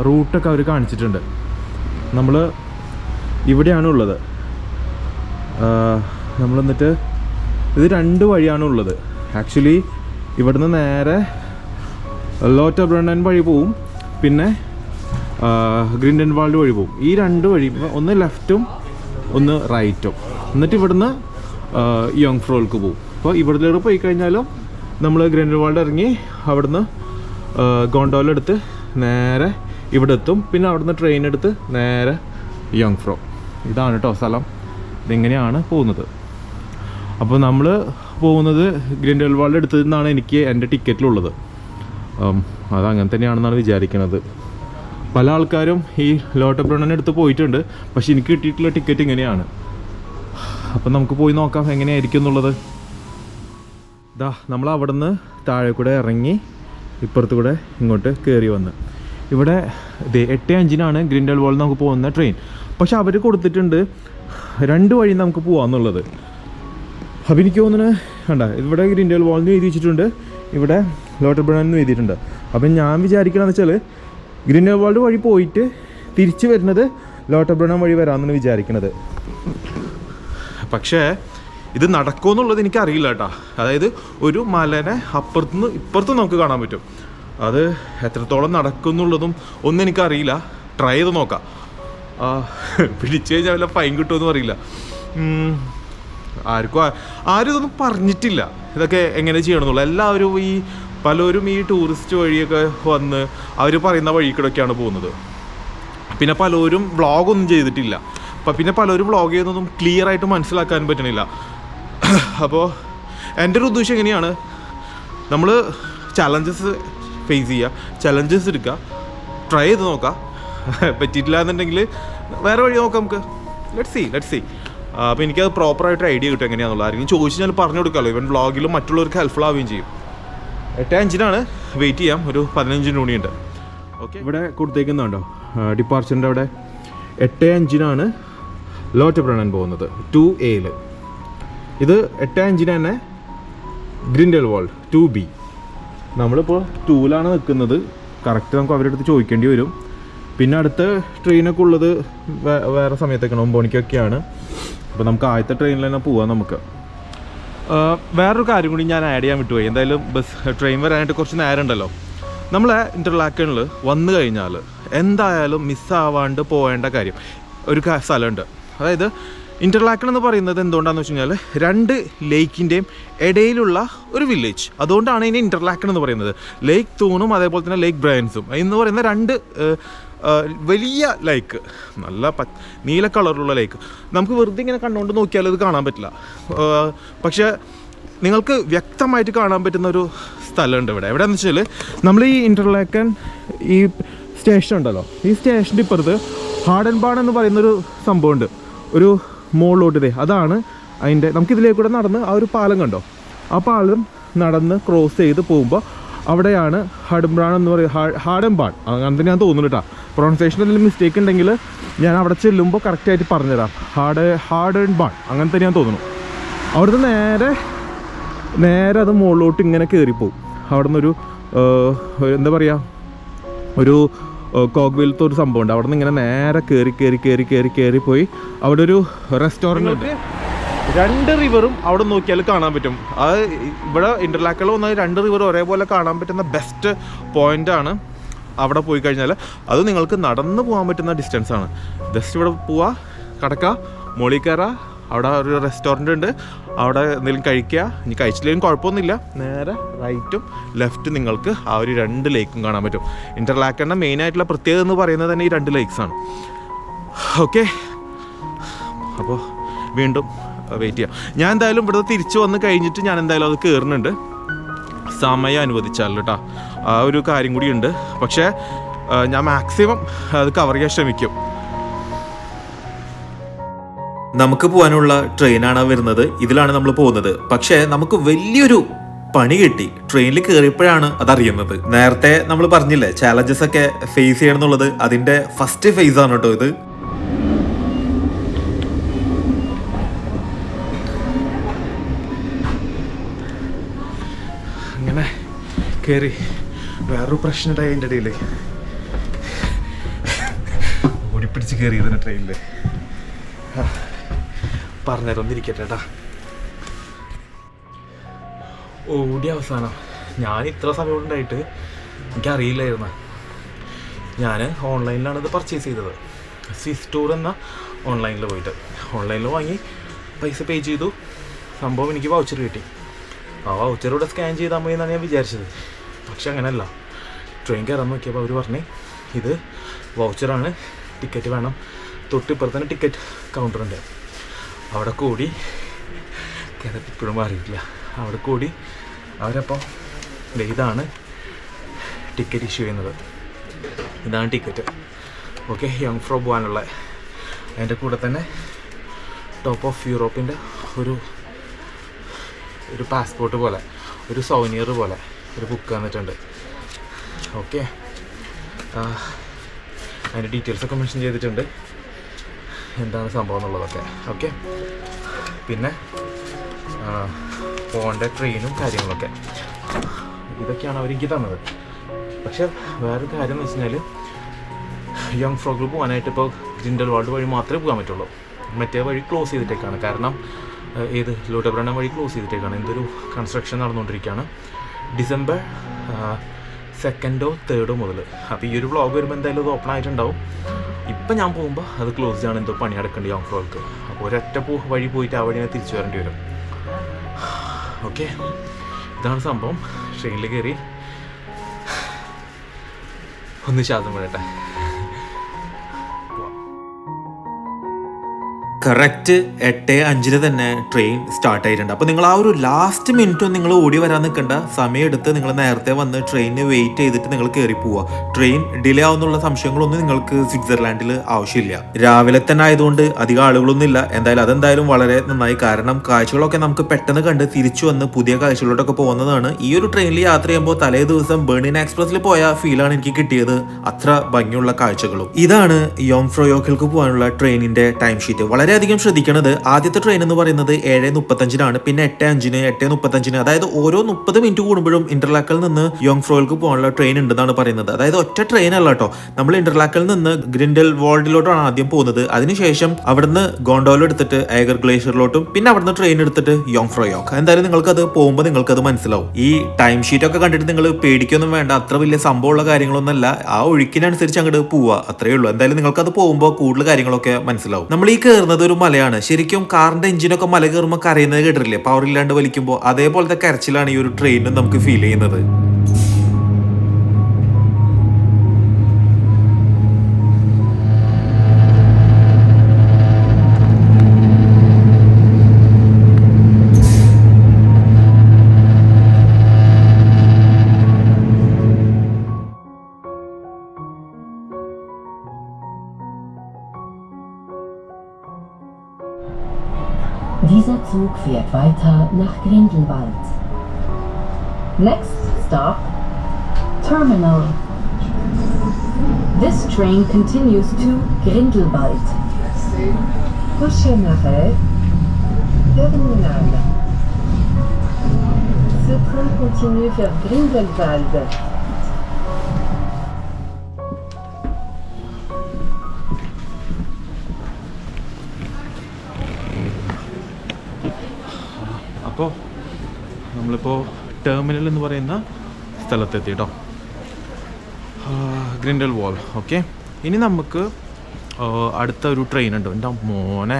റൂട്ടൊക്കെ അവർ കാണിച്ചിട്ടുണ്ട്. നമ്മൾ ഇവിടെയാണ് ഉള്ളത്. നമ്മൾ എന്നിട്ട് ഇത് 2 വഴിയാണ് ഉള്ളത്. ആക്ച്വലി ഇവിടുന്ന് നേരെ ലോറ്റബ്രണ്ണൻ വഴി പോവും, പിന്നെ ഗ്രിൻഡൻവാൾഡ് വഴി പോവും. ഈ 2 വഴി, ഒന്ന് ലെഫ്റ്റും ഒന്ന് റൈറ്റും. എന്നിട്ട് ഇവിടുന്ന് യോങ് ഫ്രോൾക്ക് പോവും. അപ്പോൾ ഇവിടുത്തെ പോയി കഴിഞ്ഞാലും നമ്മൾ ഗ്രിൻഡൻവാൾഡ് ഇറങ്ങി അവിടുന്ന് ഗോണ്ടോലെടുത്ത് നേരെ ഇവിടെ എത്തും. പിന്നെ അവിടുന്ന് ട്രെയിൻ എടുത്ത് നേരെ യോങ് ഫ്രോ. ഇതാണ് കേട്ടോ സ്ഥലം. ഇതിങ്ങനെയാണ് പോകുന്നത്. അപ്പോൾ നമ്മൾ പോകുന്നത് ഗ്രിൻഡൽവാൾഡ് എടുത്തതിൽ നിന്നാണ് എനിക്ക് എൻ്റെ ടിക്കറ്റിലുള്ളത്. അതങ്ങനെ തന്നെയാണെന്നാണ് വിചാരിക്കുന്നത്. പല ആൾക്കാരും ഈ ലോട്ടബ്രണ്ണൻ എടുത്ത് പോയിട്ടുണ്ട്, പക്ഷെ എനിക്ക് കിട്ടിയിട്ടുള്ള ടിക്കറ്റ് ഇങ്ങനെയാണ്. അപ്പം നമുക്ക് പോയി നോക്കാം എങ്ങനെയായിരിക്കും എന്നുള്ളത്. നമ്മൾ അവിടെ നിന്ന് താഴെ കൂടെ ഇറങ്ങി ഇപ്പുറത്ത് കൂടെ ഇങ്ങോട്ട് കയറി വന്ന് ഇവിടെ 8:05 ഗ്രിൻഡൽവാൾഡ് നമുക്ക് പോകുന്ന ട്രെയിൻ. പക്ഷെ അവർ കൊടുത്തിട്ടുണ്ട് 2 വഴി നമുക്ക് പോകാമെന്നുള്ളത്. അപ്പോൾ എനിക്ക് തോന്നുന്നത് കണ്ട ഇവിടെ ഗ്രിൻഡൽവാൾഡിന് എഴുതി വെച്ചിട്ടുണ്ട് ഇവിടെ ലോട്ടർബ്രൺ എന്ന് എഴുതിയിട്ടുണ്ട്. അപ്പം ഞാൻ വിചാരിക്കണമെന്ന് വെച്ചാൽ ഗ്രിൻഡൽവാൾഡ് വഴി പോയിട്ട് തിരിച്ച് വരുന്നത് ലോട്ടർബ്രൺ വഴി വരാമെന്നാണ് വിചാരിക്കുന്നത്. പക്ഷേ ഇത് നടക്കുമെന്നുള്ളത് എനിക്കറിയില്ല കേട്ടോ. അതായത് ഒരു മലനെ അപ്പുറത്തുനിന്ന് ഇപ്പുറത്തും നമുക്ക് കാണാൻ പറ്റും. അത് എത്രത്തോളം നടക്കുമെന്നുള്ളതും ഒന്നും എനിക്കറിയില്ല. ട്രൈ ചെയ്ത് നോക്കാം. പിടിച്ചു കഴിഞ്ഞാൽ വല്ല ഫൈൻ കിട്ടുമെന്നും അറിയില്ല. ആരും ഇതൊന്നും പറഞ്ഞിട്ടില്ല ഇതൊക്കെ എങ്ങനെ ചെയ്യണമെന്നുള്ളത്. എല്ലാവരും പലരും ഈ ടൂറിസ്റ്റ് വഴിയൊക്കെ വന്ന് അവർ പറയുന്ന വഴിക്കൂടെയൊക്കെയാണ് പോകുന്നത്. പിന്നെ പലരും വ്ളോഗൊന്നും ചെയ്തിട്ടില്ല. പിന്നെ പലരും വ്ളോഗ് ചെയ്യുന്നതൊന്നും ക്ലിയർ ആയിട്ട് മനസ്സിലാക്കാൻ പറ്റണില്ല. അപ്പോൾ എൻ്റെ ഒരു ഉദ്ദേശം എങ്ങനെയാണ്, നമ്മൾ ചലഞ്ചസ് ഫേസ് ചെയ്യുക, ചലഞ്ചസ് എടുക്കുക, ട്രൈ ചെയ്ത് നോക്കാം. പറ്റിയിട്ടില്ല എന്നുണ്ടെങ്കിൽ വേറെ വഴി നോക്കാം നമുക്ക്. Let's see. അപ്പോൾ എനിക്കത് പ്രോപ്പറായിട്ട് ഐഡിയ കിട്ടും എങ്ങനെയാണെന്നുള്ളത്. ആരെങ്കിലും ചോദിച്ചു ഞാൻ പറഞ്ഞു കൊടുക്കാമല്ലോ. ഇവൻ വ്ളോഗിലും മറ്റുള്ളവർക്ക് ഹെൽപ്ഫുൾ ആവുകയും ചെയ്യും. 8:05 വെയിറ്റ് ചെയ്യാം. ഒരു 15 മിനിറ്റ്. ഓക്കെ, ഇവിടെ കൊടുത്തേക്കുന്നുണ്ടോ ഡിപ്പാർച്ചറിൻ്റെ അവിടെ 8:05 ലോട്ടർബ്രൺ പോകുന്നത് 2A. ഇത് 8:05 തന്നെ ഗ്രിൻഡൽവാൾഡ് 2B. നമ്മളിപ്പോൾ 2ലാണ് നിൽക്കുന്നത്. കറക്റ്റ് നമുക്ക് അവരുടെ അടുത്ത് ചോദിക്കേണ്ടി വരും. പിന്നെ അടുത്ത ട്രെയിനൊക്കെ ഉള്ളത് വേറെ സമയത്തൊക്കെയാണ്, 9 മണിക്കൊക്കെയാണ്. അപ്പോൾ നമുക്ക് ആദ്യത്തെ ട്രെയിനിൽ തന്നെ പോവാം. നമുക്ക് വേറൊരു കാര്യം കൂടി ഞാൻ ആഡ് ചെയ്യാൻ വിട്ടുപോയി. എന്തായാലും ട്രെയിൻ വരാനായിട്ട് കുറച്ച് നേരം ഉണ്ടല്ലോ. നമ്മളെ ഇൻ്റർലാക്കണിൽ വന്നു കഴിഞ്ഞാൽ എന്തായാലും മിസ്സാവാണ്ട് പോകേണ്ട കാര്യം ഒരു സ്ഥലമുണ്ട്. അതായത് ഇൻ്റർലാക്കൺ എന്ന് പറയുന്നത് എന്തുകൊണ്ടാണെന്ന് വെച്ച് കഴിഞ്ഞാൽ 2 ലേക്കിൻ്റെയും ഇടയിലുള്ള ഒരു വില്ലേജ്. അതുകൊണ്ടാണ് ഇതിന് ഇൻ്റർലാക്കൺ എന്ന് പറയുന്നത്. ലേക്ക് തൂണും അതേപോലെ തന്നെ ലേക്ക് ബ്രയൻസും എന്ന് പറയുന്ന 2 വലിയ ലേക്ക്, നല്ല നീല കളറിലുള്ള ലേക്ക്. നമുക്ക് വെറുതെ ഇങ്ങനെ കണ്ടുകൊണ്ട് നോക്കിയാൽ ഇത് കാണാൻ പറ്റില്ല. പക്ഷേ നിങ്ങൾക്ക് വ്യക്തമായിട്ട് കാണാൻ പറ്റുന്ന ഒരു സ്ഥലമുണ്ട് ഇവിടെ. എവിടെയാണെന്ന് വെച്ചാൽ നമ്മൾ ഈ ഇൻ്റർലാക്കൺ ഈ സ്റ്റേഷൻ ഉണ്ടല്ലോ, ഈ സ്റ്റേഷൻ്റെ ഇപ്പുറത്ത് ഹാർഡൻബാൺ എന്ന് പറയുന്നൊരു സംഭവമുണ്ട്. ഒരു മുകളിലോട്ട് അതാണ് അതിൻ്റെ. നമുക്കിതിലേക്ക് കൂടെ നടന്ന് ആ ഒരു പാലം കണ്ടോ, ആ പാലം നടന്ന് ക്രോസ് ചെയ്ത് പോകുമ്പോൾ അവിടെയാണ് ഹാർഡൻബാൺ എന്ന് പറയുന്നത്. ഹാർഡൻബാൺ അങ്ങനെ ഞാൻ തോന്നുന്നു കേട്ടോ. പ്രൊണൗൺസിയേഷൻ എന്തെങ്കിലും മിസ്റ്റേക്ക് ഉണ്ടെങ്കിൽ ഞാൻ അവിടെ ചെല്ലുമ്പോൾ കറക്റ്റായിട്ട് പറഞ്ഞുതരാം. ഹാർഡൻബാൺ അങ്ങനെ തന്നെ ഞാൻ തോന്നുന്നു. അവിടുന്ന് നേരെ അത് മുകളിലോട്ട് ഇങ്ങനെ കയറിപ്പോവും. അവിടെ നിന്നൊരു എന്താ പറയുക, ഒരു കോഗ്വിലത്തെ ഒരു സംഭവം ഉണ്ട്. അവിടെ നിന്ന് ഇങ്ങനെ നേരെ കയറിപ്പോയി അവിടെ ഒരു റെസ്റ്റോറൻറ്റ് ഉണ്ട്. 2 റിവറും അവിടെ നോക്കിയാൽ കാണാൻ പറ്റും. അത് ഇവിടെ ഇൻ്റർലാക്കണിൽ വന്നാൽ 2 റിവർ ഒരേപോലെ കാണാൻ പറ്റുന്ന ബെസ്റ്റ് പോയിൻ്റാണ്. അവിടെ പോയി കഴിഞ്ഞാൽ അത് നിങ്ങൾക്ക് നടന്ന് പോകാൻ പറ്റുന്ന ഡിസ്റ്റൻസാണ്. ജസ്റ്റ് ഇവിടെ പോവുക, കടക്കുക, മുകളിൽ കയറുക. അവിടെ ഒരു റെസ്റ്റോറൻറ്റ് ഉണ്ട്, അവിടെ എന്തെങ്കിലും കഴിക്കുക. ഇനി കഴിച്ചില്ലെങ്കിലും കുഴപ്പമൊന്നുമില്ല. നേരെ റൈറ്റും ലെഫ്റ്റും നിങ്ങൾക്ക് ആ ഒരു 2 ലേക്കും കാണാൻ പറ്റും. ഇൻ്റർലാക്കണിൻ്റെ മെയിനായിട്ടുള്ള പ്രത്യേകത എന്ന് പറയുന്നത് തന്നെ ഈ 2 ലേക്സാണ്. ഓക്കെ, അപ്പോൾ വീണ്ടും വെയിറ്റ് ചെയ്യാം. ഞാൻ എന്തായാലും ഇവിടെ തിരിച്ചു വന്ന് കഴിഞ്ഞിട്ട് ഞാൻ എന്തായാലും അത് കയറുന്നുണ്ട്, സമയം അനുവദിച്ചാൽ കേട്ടോ. ആ ഒരു കാര്യം കൂടി ഉണ്ട്. പക്ഷേ ഞാൻ മാക്സിമം അത് കവർ ചെയ്യാൻ ശ്രമിക്കും. നമുക്ക് പോകാനുള്ള ട്രെയിനാണ് വരുന്നത്. ഇതിലാണ് നമ്മൾ പോകുന്നത്. പക്ഷേ നമുക്ക് വലിയൊരു പണി കിട്ടി. ട്രെയിനിൽ കയറിയപ്പോഴാണ് അതറിയുന്നത്. നേരത്തെ നമ്മൾ പറഞ്ഞില്ലേ ചാലഞ്ചസ് ഒക്കെ ഫേസ് ചെയ്യണം എന്നുള്ളത്, അതിന്റെ ഫസ്റ്റ് ഫേസ് ആണ് കേട്ടോ ഇത്. അങ്ങനെ കയറി. വേറൊരു പ്രശ്നം ഉണ്ടായി അതിൻ്റെ ഇടയിൽ. ഓടിപ്പിടിച്ച് കയറി ഇതിൻ്റെ ട്രെയിനിൽ. പറഞ്ഞിരിക്കട്ടെ കേട്ടാ. ഓടി അവസാനം. ഞാൻ ഇത്ര സമയം ഉണ്ടായിട്ട് എനിക്കറിയില്ലായിരുന്നു. ഞാൻ ഓൺലൈനിലാണ് ഇത് പർച്ചേസ് ചെയ്തത്. സ്വിസ് ടൂർ എന്ന ഓൺലൈനിൽ പോയിട്ട് ഓൺലൈനിൽ വാങ്ങി പൈസ പേ ചെയ്തു. സംഭവം എനിക്ക് വൗച്ചർ കിട്ടി. ആ വൗച്ചറൂടെ സ്കാൻ ചെയ്താൽ മതി എന്നാണ് ഞാൻ വിചാരിച്ചത്. പക്ഷെ അങ്ങനെയല്ല. ട്രെയിൻ കയറാൻ നോക്കിയപ്പോൾ അവർ പറഞ്ഞു ഇത് വൗച്ചറാണ്, ടിക്കറ്റ് വേണം. തൊട്ടിപ്പുറത്ത് തന്നെ ടിക്കറ്റ് കൗണ്ടറുണ്ട്. അവിടെ കൂടി ഇപ്പോഴും മാറിയിട്ടില്ല. അവിടെ കൂടി അവരപ്പോൾ ഇതാണ് ടിക്കറ്റ് ഇഷ്യൂ ചെയ്യുന്നത്. ഇതാണ് ടിക്കറ്റ്. ഓക്കെ, യോങ് ഫ്രോ പോകാനുള്ള. അതിൻ്റെ കൂടെ തന്നെ ടോപ്പ് ഓഫ് യൂറോപ്പിൻ്റെ ഒരു പാസ്പോർട്ട് പോലെ, ഒരു സൗനിയർ പോലെ ഒരു ബുക്ക് തന്നിട്ടുണ്ട്. ഓക്കെ, അതിൻ്റെ ഡീറ്റെയിൽസൊക്കെ മെൻഷൻ ചെയ്തിട്ടുണ്ട്, എന്താണ് സംഭവം എന്നുള്ളതൊക്കെ. ഓക്കെ, പിന്നെ പോകേണ്ട ട്രെയിനും കാര്യങ്ങളൊക്കെ. ഇതൊക്കെയാണ് അവരെനിക്ക് തന്നത്. പക്ഷെ വേറൊരു കാര്യം എന്ന് വെച്ച് കഴിഞ്ഞാൽ യോങ് ഫ്രോയിൽ പോകാനായിട്ട് ഇപ്പോൾ ഗ്രിൻഡൽവാൾഡ് വഴി മാത്രമേ പോകാൻ പറ്റുള്ളൂ. മറ്റേ വഴി ക്ലോസ് ചെയ്തിട്ടേക്കാണ്. കാരണം ലൂട്ടബ്രണ്ടൻ വഴി ക്ലോസ് ചെയ്തിട്ടേക്കാണ്. എന്തൊരു കൺസ്ട്രക്ഷൻ നടന്നുകൊണ്ടിരിക്കുകയാണ്. ഡിസംബർ 2 or 3 മുതൽ. അപ്പോൾ ഈ ഒരു വ്ളോഗ് വരുമ്പോൾ എന്തായാലും ഇത് ഓപ്പൺ ആയിട്ടുണ്ടാവും. ഇപ്പം ഞാൻ പോകുമ്പോൾ അത് ക്ലോസ് ചെയ്യാണ്, എന്തോ പണി നടക്കേണ്ടി യോങ് ഫ്രോയിൽക്ക്. അപ്പോൾ ഒരൊറ്റ വഴി പോയിട്ട് ആ വഴിനെ തിരിച്ചു വരേണ്ടി വരും. ഓക്കെ, ഇതാണ് സംഭവം. ട്രെയിനിൽ കയറി ഒന്ന് ശ്വാസം വിടട്ടെ. കറക്റ്റ് 8:05 തന്നെ ട്രെയിൻ സ്റ്റാർട്ട് ആയിട്ടുണ്ട്. അപ്പോൾ നിങ്ങൾ ആ ഒരു ലാസ്റ്റ് മിനിറ്റും നിങ്ങൾ ഓടി വരാൻ നിൽക്കേണ്ട. സമയമെടുത്ത് നിങ്ങൾ നേരത്തെ വന്ന് ട്രെയിനിന് വെയിറ്റ് ചെയ്തിട്ട് നിങ്ങൾ കയറി പോവുക. ട്രെയിൻ ഡിലേ ആവുന്നുള്ള സംശയങ്ങളൊന്നും നിങ്ങൾക്ക് സ്വിറ്റ്സർലാൻഡിൽ ആവശ്യമില്ല. രാവിലെ തന്നെ ആയതുകൊണ്ട് അധികം ആളുകളൊന്നും ഇല്ല. അതെന്തായാലും വളരെ നന്നായി. കാരണം കാഴ്ചകളൊക്കെ നമുക്ക് പെട്ടെന്ന് കണ്ട് തിരിച്ചു വന്ന് പുതിയ കാഴ്ചകളിലോട്ടൊക്കെ പോകുന്നതാണ്. ഈ ഒരു ട്രെയിനിൽ യാത്ര ചെയ്യുമ്പോൾ തലേ ദിവസം ബെർലിൻ എക്സ്പ്രസിൽ പോയ ഫീലാണ് എനിക്ക് കിട്ടിയത്. അത്ര ഭംഗിയുള്ള കാഴ്ചകളും. ഇതാണ് യോങ് ഫ്രോയോക്കിലേക്ക് പോകാനുള്ള ട്രെയിനിന്റെ ടൈം ഷീറ്റ്. വളരെയധികം ശ്രദ്ധിക്കണത്, ആദ്യത്തെ ട്രെയിൻ എന്ന് പറയുന്നത് 7:35 പിന്നെ 8:05 8:35. അതായത് ഓരോ 30 മിനിറ്റ് കൂടുമ്പോഴും ഇന്റർലാക്കൽ നിന്ന് യോങ് ഫ്രോയിൽക്ക് പോകാനുള്ള ട്രെയിൻ ഉണ്ടെന്നാണ് പറയുന്നത്. അതായത് ഒറ്റ ട്രെയിൻ അല്ല കേട്ടോ. നമ്മൾ ഇന്റർലാക്കൽ നിന്ന് ഗ്രിൻഡൽവാൾഡിലോട്ടാണ് ആദ്യം പോകുന്നത്. അതിനുശേഷം അവിടുന്ന് ഗോണ്ടോല എടുത്തിട്ട് ഏഗർ ഗ്ലേഷ്യറിലോട്ടും പിന്നെ അവിടുന്ന് ട്രെയിൻ എടുത്തിട്ട് യോങ് ഫ്രോയോക്ക്. എന്തായാലും നിങ്ങൾക്കത് പോകുമ്പോൾ നിങ്ങൾക്കത് മനസ്സിലാവും. ഈ ടൈം ഷീറ്റ് ഒക്കെ കണ്ടിട്ട് നിങ്ങൾ പേടിക്കൊന്നും വേണ്ട. അത്ര വലിയ സംഭവമുള്ള കാര്യങ്ങളൊന്നല്ല. ആ ഒഴുക്കിനനുസരിച്ച് അങ്ങോട്ട് പോവുക, അത്രയേ ഉള്ളൂ. എന്തായാലും നിങ്ങൾക്കത് പോകുമ്പോൾ കൂടുതൽ കാര്യങ്ങളൊക്കെ മനസ്സിലാവും. നമ്മൾ ഈ കയറുന്നത് ഒരു മലയാണ്. ശരിക്കും കാറിന്റെ എഞ്ചിനൊക്കെ മല കയറുമ്പോൾ കരയുന്നത് കേട്ടിട്ടില്ലേ, പവർ ഇല്ലാണ്ട് വലിക്കുമ്പോൾ? അതേപോലത്തെ കരച്ചിലാണ് ഈ ഒരു ട്രെയിനിന് നമുക്ക് ഫീൽ ചെയ്യുന്നത്. Dieser Zug fährt weiter nach Grindelwald. Next stop, Terminal. This train continues to Grindelwald. Prochain arrêt, Terminal. Ce train continue vers Grindelwald. അപ്പോൾ നമ്മളിപ്പോൾ ടെർമിനൽ എന്ന് പറയുന്ന സ്ഥലത്തെത്തി കേട്ടോ, ഗ്രിൻഡൽവാൾഡ്. ഓക്കെ, ഇനി നമുക്ക് അടുത്ത ഒരു ട്രെയിൻ ഉണ്ട്. എൻ്റെ മോനെ,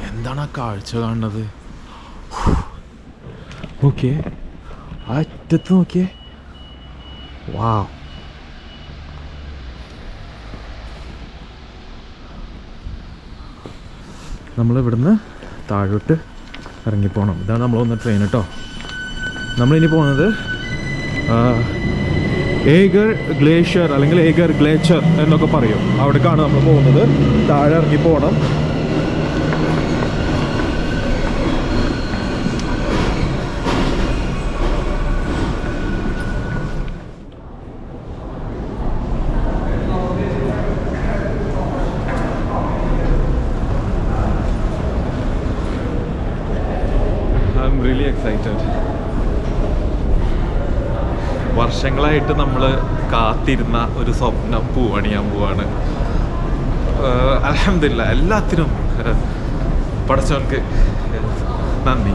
എന്താണ് ആ കാഴ്ച കാണുന്നത്? ഓക്കെ, ആ അറ്റത്ത് നോക്കിയേ. വാ, നമ്മളിവിടുന്ന് താഴോട്ട് ഇറങ്ങിപ്പോണം. ഇതാണ് നമ്മൾ വന്ന ട്രെയിൻ കേട്ടോ. നമ്മളിനി പോകുന്നത് ഏഗർ ഗ്ലേഷ്യർ അല്ലെങ്കിൽ ഏഗർ ഗ്ലേച്ചർ എന്നൊക്കെ പറയും. അവിടേക്കാണ് നമ്മൾ പോകുന്നത്. താഴെ ഇറങ്ങി പോകണം. Really excited. വർഷങ്ങളായിട്ട് നമ്മൾ കാത്തിരുന്ന ഒരു സ്വപ്നം പൂവണിയാൻ പോവാണ്. അൽഹംദുലില്ലാ, എല്ലാത്തിനും പടച്ചവൻക്ക് നന്ദി.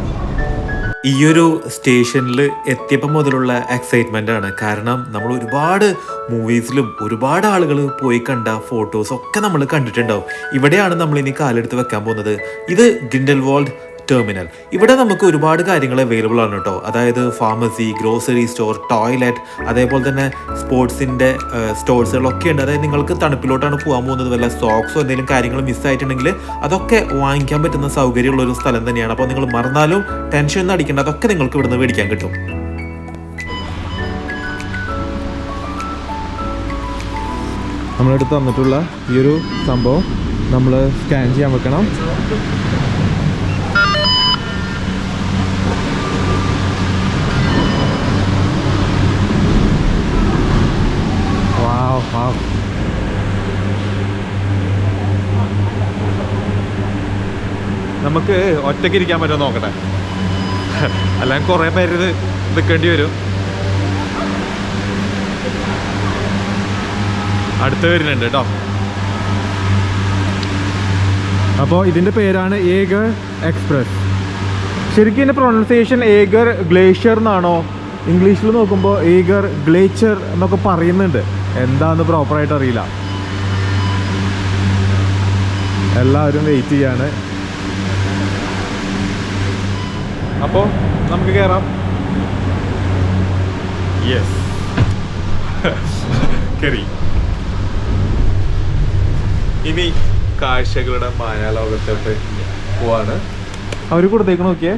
ഈയൊരു സ്റ്റേഷനിൽ എത്തിയപ്പോൾ മുതലുള്ള എക്സൈറ്റ്മെൻ്റ് ആണ്. കാരണം നമ്മൾ ഒരുപാട് മൂവീസിലും ഒരുപാട് ആളുകൾ പോയി കണ്ട ഫോട്ടോസൊക്കെ നമ്മൾ കണ്ടിട്ടുണ്ടാവും. ഇവിടെയാണ് നമ്മളിനി കാലെടുത്ത് വെക്കാൻ പോകുന്നത്. ഇത് ഗ്രിൻഡൽവാൾഡ് ടെർമിനൽ. ഇവിടെ നമുക്ക് ഒരുപാട് കാര്യങ്ങൾ അവൈലബിൾ ആണ് കേട്ടോ. അതായത് ഫാർമസി, ഗ്രോസറി സ്റ്റോർ, ടോയ്ലറ്റ്, അതേപോലെ തന്നെ സ്പോർട്സിൻ്റെ സ്റ്റോഴ്സുകളൊക്കെ ഉണ്ട്. അതായത് നിങ്ങൾക്ക് തണുപ്പിലോട്ടാണ് പോകാൻ പോകുന്നത്, വല്ല സോക്സോ എന്തെങ്കിലും കാര്യങ്ങൾ മിസ്സായിട്ടുണ്ടെങ്കിൽ അതൊക്കെ വാങ്ങിക്കാൻ പറ്റുന്ന സൗകര്യമുള്ള ഒരു സ്ഥലം തന്നെയാണ്. അപ്പോൾ നിങ്ങൾ മറന്നാലും ടെൻഷൻ ഒന്നും അടിക്കേണ്ട, അതൊക്കെ നിങ്ങൾക്ക് ഇവിടുന്ന് മേടിക്കാൻ കിട്ടും. നമ്മളെടുത്ത് തന്നിട്ടുള്ള ഈ ഒരു സംഭവം നമ്മൾ സ്കാൻ ചെയ്യാൻ വെക്കണം. നമുക്ക് ഒറ്റയ്ക്ക് ഇരിക്കാൻ പറ്റുമോ നോക്കട്ടെ, അല്ലെങ്കിൽ കുറേ പേര് ഇത് നിൽക്കേണ്ടി വരും. അടുത്ത് വരുന്നുണ്ട് കേട്ടോ. അപ്പോൾ ഇതിൻ്റെ പേരാണ് ഏഗർ എക്സ്പ്രസ്. ശരിക്കും ഇതിൻ്റെ പ്രൊണൗൺസിയേഷൻ ഏഗർ ഗ്ലേഷ്യർ എന്നാണോ? ഇംഗ്ലീഷിൽ നോക്കുമ്പോൾ ഏഗർ ഗ്ലേച്ചർ എന്നൊക്കെ പറയുന്നുണ്ട്. എന്താണെന്ന് പ്രോപ്പറായിട്ട് അറിയില്ല. എല്ലാവരും വെയിറ്റ് ചെയ്യാണ്. അപ്പോൾ നമുക്ക് കയറാം. യെസ്, കയറി. ഇനി കാഴ്ചകളുടെ മായാലോകത്തോട്ട് പോവാണ്. അവർ കൊടുത്തേക്ക് നോക്കിയേ,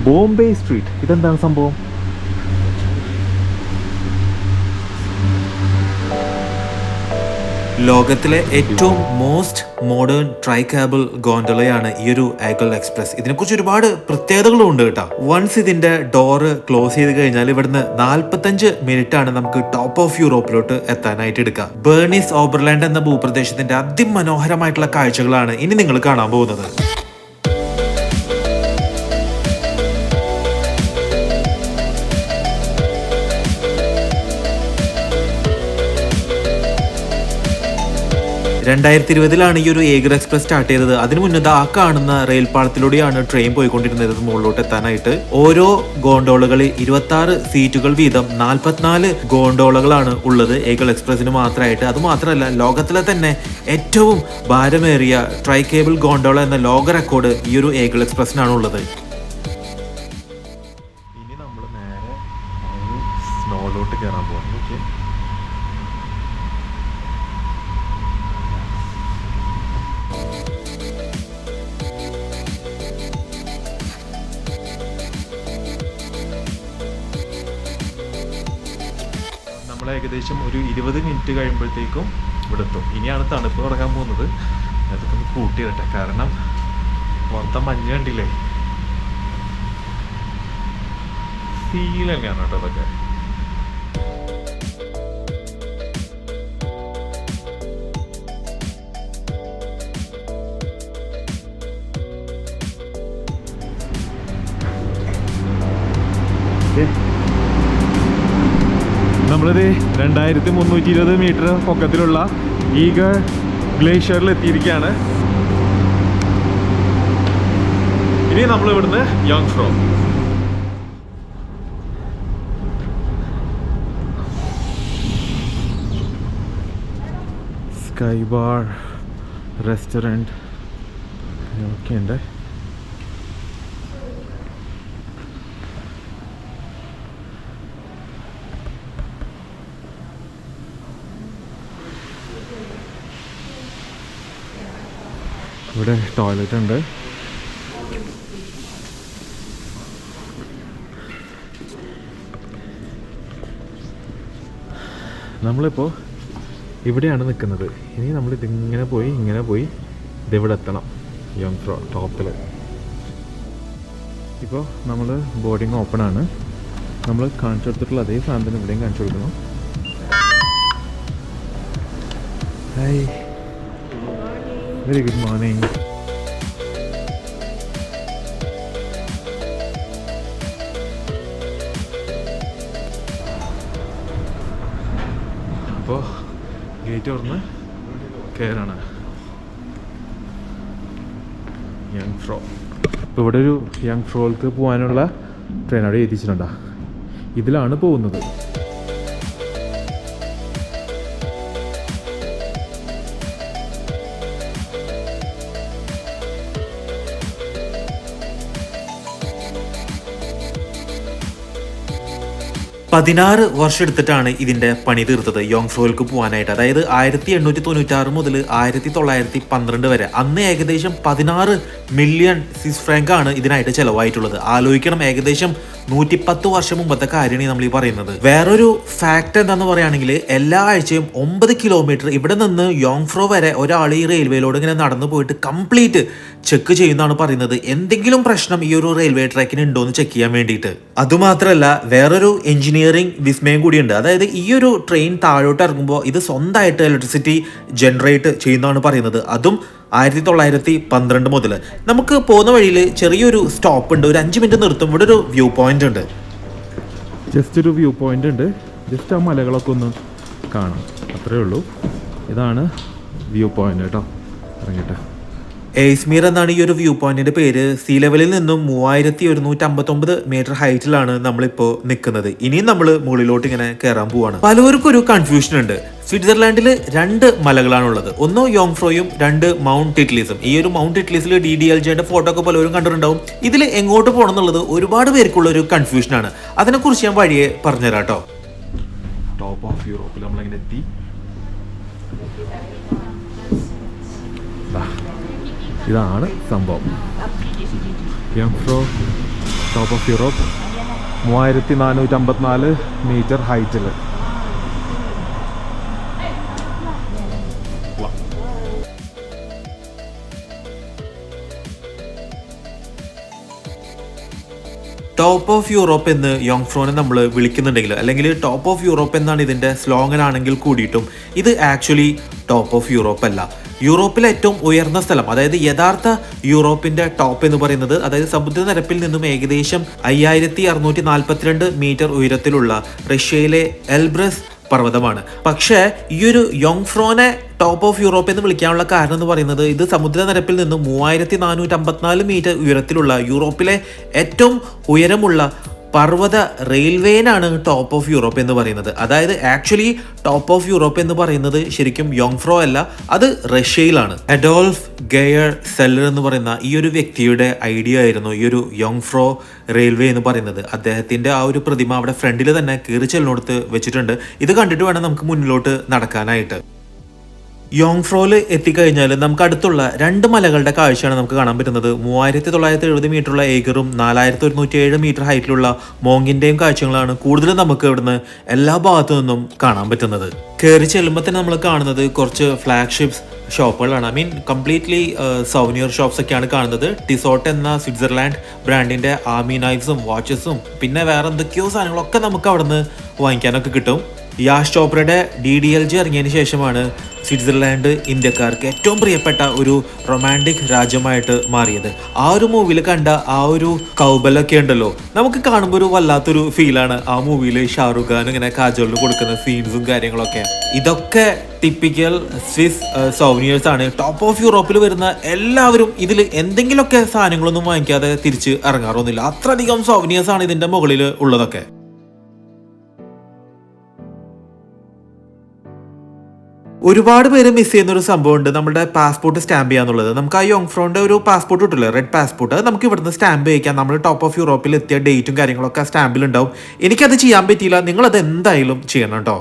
ബോംബെ സ്ട്രീറ്റ്. ഇതെന്താണ് സംഭവം? ലോകത്തിലെ ഏറ്റവും മോസ്റ്റ് മോഡേൺ ട്രൈ കേബിൾ ഗോണ്ടോളയാണ് ഈ ഒരു ഏഗർ എക്സ്പ്രസ്. ഇതിനെക്കുറിച്ച് ഒരുപാട് പ്രത്യേകതകളും ഉണ്ട് കേട്ടോ. വൺസ് ഇതിന്റെ ഡോറ് ക്ലോസ് ചെയ്ത് കഴിഞ്ഞാൽ ഇവിടുന്ന് 45 മിനിറ്റ് ആണ് നമുക്ക് ടോപ്പ് ഓഫ് യൂറോപ്പിലോട്ട് എത്താനായിട്ട് എടുക്കുക. ബേർണീസ് ഓബർലാൻഡ് എന്ന ഭൂപ്രദേശത്തിന്റെ അതിമനോഹരമായിട്ടുള്ള കാഴ്ചകളാണ് ഇനി നിങ്ങൾ കാണാൻ പോകുന്നത്. '2020 ഈ ഒരു ഏഗർ എക്സ്പ്രസ് സ്റ്റാർട്ട് ചെയ്തത്. അതിനു മുന്നേ ആ കാണുന്ന റെയിൽ പാളത്തിലൂടെയാണ് ട്രെയിൻ പോയിക്കൊണ്ടിരുന്നത് മുകളിലോട്ട് എത്താനായിട്ട്. ഓരോ ഗോണ്ടോളകളിൽ 26 സീറ്റുകൾ വീതം 44 ഗോണ്ടോളകളാണ് ഉള്ളത് ഏഗർ എക്സ്പ്രസിന് മാത്രമായിട്ട്. അതുമാത്രമല്ല, ലോകത്തിലെ തന്നെ ഏറ്റവും ഭാരമേറിയ ട്രൈ കേബിൾ ഗോണ്ടോള എന്ന ലോക റെക്കോർഡ് ഈ ഒരു ഏഗർ എക്സ്പ്രസിനാണ് ഉള്ളത്. ഇനി നമ്മൾ നേരെ സ്നോയിലോട്ട് കയറാൻ പോകാം. ഓക്കെ, ഏകദേശം ഒരു 20 മിനിറ്റ് കഴിയുമ്പോഴത്തേക്കും ഇവിടെ എത്തും. ഇനിയാണ് തണുപ്പ് തുടങ്ങാൻ പോകുന്നത്. അതൊക്കെ ഒന്ന് കൂട്ടി തരട്ടെ, കാരണം മൊത്തം മഞ്ഞ് കണ്ടില്ലേ. ഫീൽ തന്നെയാണ് കേട്ടോ അതൊക്കെ. നമ്മളിത് 2320 മീറ്റർ പൊക്കത്തിലുള്ള ഈഗർ ഗ്ലേഷ്യറിൽ എത്തിയിരിക്കുകയാണ്. ഇനി നമ്മൾ ഇവിടുന്ന് യോങ്ഫ്രോ. സ്കൈ ബാർ റെസ്റ്റോറൻറ്റ് ഒക്കെ ഉണ്ട്. ഇവിടെ ടോയ്ലറ്റ് ഉണ്ട്. നമ്മളിപ്പോൾ ഇവിടെയാണ് നിൽക്കുന്നത്. ഇനി നമ്മൾ ഇങ്ങനെ പോയി ഇതിവിടെ എത്തണം, യോങ്ഫ്രോ ടോപ്പിൽ. ഇപ്പോൾ നമ്മൾ ബോർഡിങ് ഓപ്പൺ ആണ്. നമ്മൾ കാണിച്ചു കൊടുത്തിട്ടുള്ള അതേ സാധനത്തിന് ഇവിടെയും കാണിച്ചു കൊടുക്കണം. Hi, very good morning. അപ്പോൾ ഗേറ്റ് തുറന്ന് കയറാണ് യോങ്ഫ്രോ. ഇപ്പോൾ ഇവിടെ ഒരു യോങ്ഫ്രോയിലേക്ക് പോകാനുള്ള ട്രെയിൻ അവിടെ എത്തിച്ചിട്ടുണ്ടോ? ഇതിലാണ് പോകുന്നത്. പതിനാറ് വർഷം എടുത്തിട്ടാണ് ഇതിന്റെ പണി തീർത്തത് യോങ്ഫ്രോയിലേക്ക് പോകാനായിട്ട്. അതായത് 1896 മുതൽ 1912 വരെ. അന്ന് ഏകദേശം 16 മില്യൺ സ്വിസ് ഫ്രാങ്ക് ആണ് ഇതിനായിട്ട് ചെലവായിട്ടുള്ളത്. ആലോചിക്കണം, ഏകദേശം 110 വർഷം മുമ്പത്തെ കാര്യമാണ് നമ്മൾ ഈ പറയുന്നത്. വേറൊരു ഫാക്ട് എന്താന്ന് പറയുകയാണെങ്കിൽ, എല്ലാ ആഴ്ചയും 9 കിലോമീറ്റർ ഇവിടെ നിന്ന് യോങ്ഫ്രോ വരെ ഒരാൾ ഈ റെയിൽവേയിലൂടെ ഇങ്ങനെ നടന്നു പോയിട്ട് കംപ്ലീറ്റ് ചെക്ക് ചെയ്യുന്നതാണ് പറയുന്നത്. എന്തെങ്കിലും പ്രശ്നം ഈ ഒരു റെയിൽവേ ട്രാക്കിന് ഉണ്ടോ എന്ന് ചെക്ക് ചെയ്യാൻ വേണ്ടിയിട്ട്. അതുമാത്രമല്ല, വേറൊരു എഞ്ചിനീയറിംഗ് വിസ്മയം കൂടിയുണ്ട്. അതായത് ഈ ഒരു ട്രെയിൻ താഴോട്ട് ഇറങ്ങുമ്പോൾ ഇത് സ്വന്തമായിട്ട് ഇലക്ട്രിസിറ്റി ജനറേറ്റ് ചെയ്യുന്നതാണ് പറയുന്നത്. അതും 1912 മുതൽ. നമുക്ക് പോകുന്ന വഴിയിൽ ചെറിയൊരു സ്റ്റോപ്പ് ഉണ്ട്, ഒരു 5 മിനിറ്റ് നിർത്തും. ഇവിടെ ഒരു വ്യൂ പോയിന്റ് ഉണ്ട്. ജസ്റ്റ് ഒരു വ്യൂ പോയിന്റ് ഉണ്ട്. ജസ്റ്റ് ആ മലകളൊക്കെ ഒന്ന് കാണാം. അത്രയേ ഉള്ളൂ. ഇതാണ് വ്യൂ പോയിന്റ് കേട്ടോ. ഇറങ്ങിയിട്ട് എയ്സ്മീർ എന്നാണ് ഈ ഒരു വ്യൂ പോയിന്റിന്റെ പേര്. സീ ലെവലിൽ നിന്നും 3159 മീറ്റർ ഹൈറ്റിലാണ് നമ്മളിപ്പോൾ നിൽക്കുന്നത്. ഇനിയും നമ്മൾ മുകളിലോട്ട് ഇങ്ങനെ കയറാൻ പോവാണ്. പലർക്കും ഒരു കൺഫ്യൂഷൻ ഉണ്ട്. സ്വിറ്റ്സർലാൻഡിൽ 2 മലകളാണുള്ളത്. ഒന്ന് യോങ്ഫ്രോയും 2 മൗണ്ട് ടിറ്റ്ലീസും. ഈ ഒരു മൗണ്ട് ടിറ്റ്ലീസിൽ DDLJയുടെ ഫോട്ടോ ഒക്കെ പലരും കണ്ടിട്ടുണ്ടാവും. ഇതിൽ എങ്ങോട്ട് പോകണം എന്നുള്ളത് ഒരുപാട് പേർക്കുള്ള ഒരു കൺഫ്യൂഷനാണ്. അതിനെക്കുറിച്ച് ഞാൻ വഴിയെ പറഞ്ഞുതരാം കേട്ടോ. ടോപ്പ് ഓഫ് യൂറോപ്പിൽ നമ്മളിങ്ങനെ എത്തി. ഇതാണ് സംഭവം. യോങ്ഫ്രോ ടോപ്പ് ഓഫ് യൂറോപ്പ് 3454 മീറ്റർ ഹൈറ്റിൽ. ടോപ്പ് ഓഫ് യൂറോപ്പ് എന്ന് യോങ്ഫ്രോനെ നമ്മൾ വിളിക്കുന്നുണ്ടെങ്കിൽ, അല്ലെങ്കിൽ ടോപ്പ് ഓഫ് യൂറോപ്പ് എന്നാണ് ഇതിൻ്റെ സ്ലോഗൻ ആണെങ്കിൽ കൂടിയിട്ടും ഇത് ആക്ച്വലി ടോപ്പ് ഓഫ് യൂറോപ്പ് അല്ല. യൂറോപ്പിലെ ഏറ്റവും ഉയർന്ന സ്ഥലം, അതായത് യഥാർത്ഥ യൂറോപ്പിന്റെ ടോപ്പ് എന്ന് പറയുന്നത്, അതായത് സമുദ്രനിരപ്പിൽ നിന്നും ഏകദേശം 5642 മീറ്റർ ഉയരത്തിലുള്ള റഷ്യയിലെ എൽബ്രസ് പർവ്വതമാണ്. പക്ഷേ ഈ ഒരു യോങ്ഫ്രോനെ ടോപ്പ് ഓഫ് യൂറോപ്പ് എന്ന് വിളിക്കാനുള്ള കാരണം എന്ന് പറയുന്നത് ഇത് സമുദ്രനിരപ്പിൽ നിന്നും 3454 മീറ്റർ ഉയരത്തിലുള്ള യൂറോപ്പിലെ ഏറ്റവും ഉയരമുള്ള പർവ്വത റെയിൽവേനാണ് ടോപ്പ് ഓഫ് യൂറോപ്പ് എന്ന് പറയുന്നത്. അതായത് ആക്ച്വലി ടോപ്പ് ഓഫ് യൂറോപ്പ് എന്ന് പറയുന്നത് ശരിക്കും യോങ്ഫ്രോ അല്ല, അത് റഷ്യയിലാണ്. അഡോൾഫ് ഗെയർ സെല്ലർ എന്ന് പറയുന്ന ഈ ഒരു വ്യക്തിയുടെ ഐഡിയ ആയിരുന്നു ഈ ഒരു യോങ്ഫ്രോ റെയിൽവേ എന്ന് പറയുന്നത്. അദ്ദേഹത്തിന്റെ ആ ഒരു പ്രതിമ അവിടെ ഫ്രണ്ടിൽ തന്നെ കയറി ചെല്ലിനോടത്ത് വെച്ചിട്ടുണ്ട്. ഇത് കണ്ടിട്ട് വേണം നമുക്ക് മുന്നിലോട്ട് നടക്കാനായിട്ട്. യോങ്ഫ്രോയില് എത്തിക്കഴിഞ്ഞാൽ നമുക്ക് അടുത്തുള്ള 2 മലകളുടെ കാഴ്ചയാണ് നമുക്ക് കാണാൻ പറ്റുന്നത്. 3970 മീറ്ററുള്ള ഏഗറും 4107 മീറ്റർ ഹൈറ്റിലുള്ള മോങ്ങിന്റെയും കാഴ്ചകളാണ് കൂടുതലും നമുക്ക് ഇവിടുന്ന് എല്ലാ ഭാഗത്തു നിന്നും കാണാൻ പറ്റുന്നത്. കയറി ചെല്ലുമ്പോൾ തന്നെ നമ്മൾ കാണുന്നത് കുറച്ച് ഫ്ലാഗ്ഷിപ്സ് ഷോപ്പുകളാണ്. ഐ മീൻ കംപ്ലീറ്റ്ലി സൗനിയർ ഷോപ്സ് ഒക്കെയാണ് കാണുന്നത്. ടിസോട്ട് എന്ന സ്വിറ്റ്സർലാൻഡ് ബ്രാൻഡിന്റെ ആർമി നൈഫ്സും വാച്ചസും പിന്നെ വേറെ എന്തൊക്കെയോ സാധനങ്ങളൊക്കെ നമുക്ക് അവിടുന്ന് വാങ്ങിക്കാനൊക്കെ കിട്ടും. യാഷ് ചോപ്രയുടെ DDLJ ഇറങ്ങിയതിന് ശേഷമാണ് സ്വിറ്റ്സർലാൻഡ് ഇന്ത്യക്കാർക്ക് ഏറ്റവും പ്രിയപ്പെട്ട ഒരു റൊമാൻറ്റിക് രാജ്യമായിട്ട് മാറിയത്. ആ ഒരു മൂവിയിൽ കണ്ട ആ ഒരു കൗബലൊക്കെ ഉണ്ടല്ലോ, നമുക്ക് കാണുമ്പോൾ ഒരു വല്ലാത്തൊരു ഫീലാണ്. ആ മൂവിയിൽ ഷാറുഖ് ഖാൻ ഇങ്ങനെ കാജോളിന് കൊടുക്കുന്ന സീൻസും കാര്യങ്ങളൊക്കെ, ഇതൊക്കെ ടിപ്പിക്കൽ സ്വിസ് സൗനിയേഴ്സ് ആണ്. ടോപ്പ് ഓഫ് യൂറോപ്പിൽ വരുന്ന എല്ലാവരും ഇതിൽ എന്തെങ്കിലുമൊക്കെ സാധനങ്ങളൊന്നും വാങ്ങിക്കാതെ തിരിച്ച് ഇറങ്ങാറൊന്നുമില്ല. അത്രയധികം സൗനിയേഴ്സ് ആണ് ഇതിന്റെ മുകളിൽ ഉള്ളതൊക്കെ. ഒരുപാട് പേര് മിസ് ചെയ്യുന്ന ഒരു സംഭവമുണ്ട്, നമ്മുടെ പാസ്പോർട്ട് സ്റ്റാമ്പ് ചെയ്യാന്നുള്ളത്. നമുക്ക് ആ യോങ്ഫ്രോന്റെ ഒരു പാസ്പോർട്ട് കിട്ടില്ല, റെഡ് പാസ്പോർട്ട്. അത് നമുക്ക് ഇവിടുന്ന് സ്റ്റാമ്പ് ചെയ്യിക്കാം. നമ്മൾ ടോപ്പ് ഓഫ് യൂറോപ്പിൽ എത്തിയ ഡേറ്റും കാര്യങ്ങളൊക്കെ ആ സ്റ്റാമ്പിൽ ഉണ്ടാവും. എനിക്കത് ചെയ്യാൻ പറ്റിയില്ല, നിങ്ങളത് എന്തായാലും ചെയ്യണം കേട്ടോ.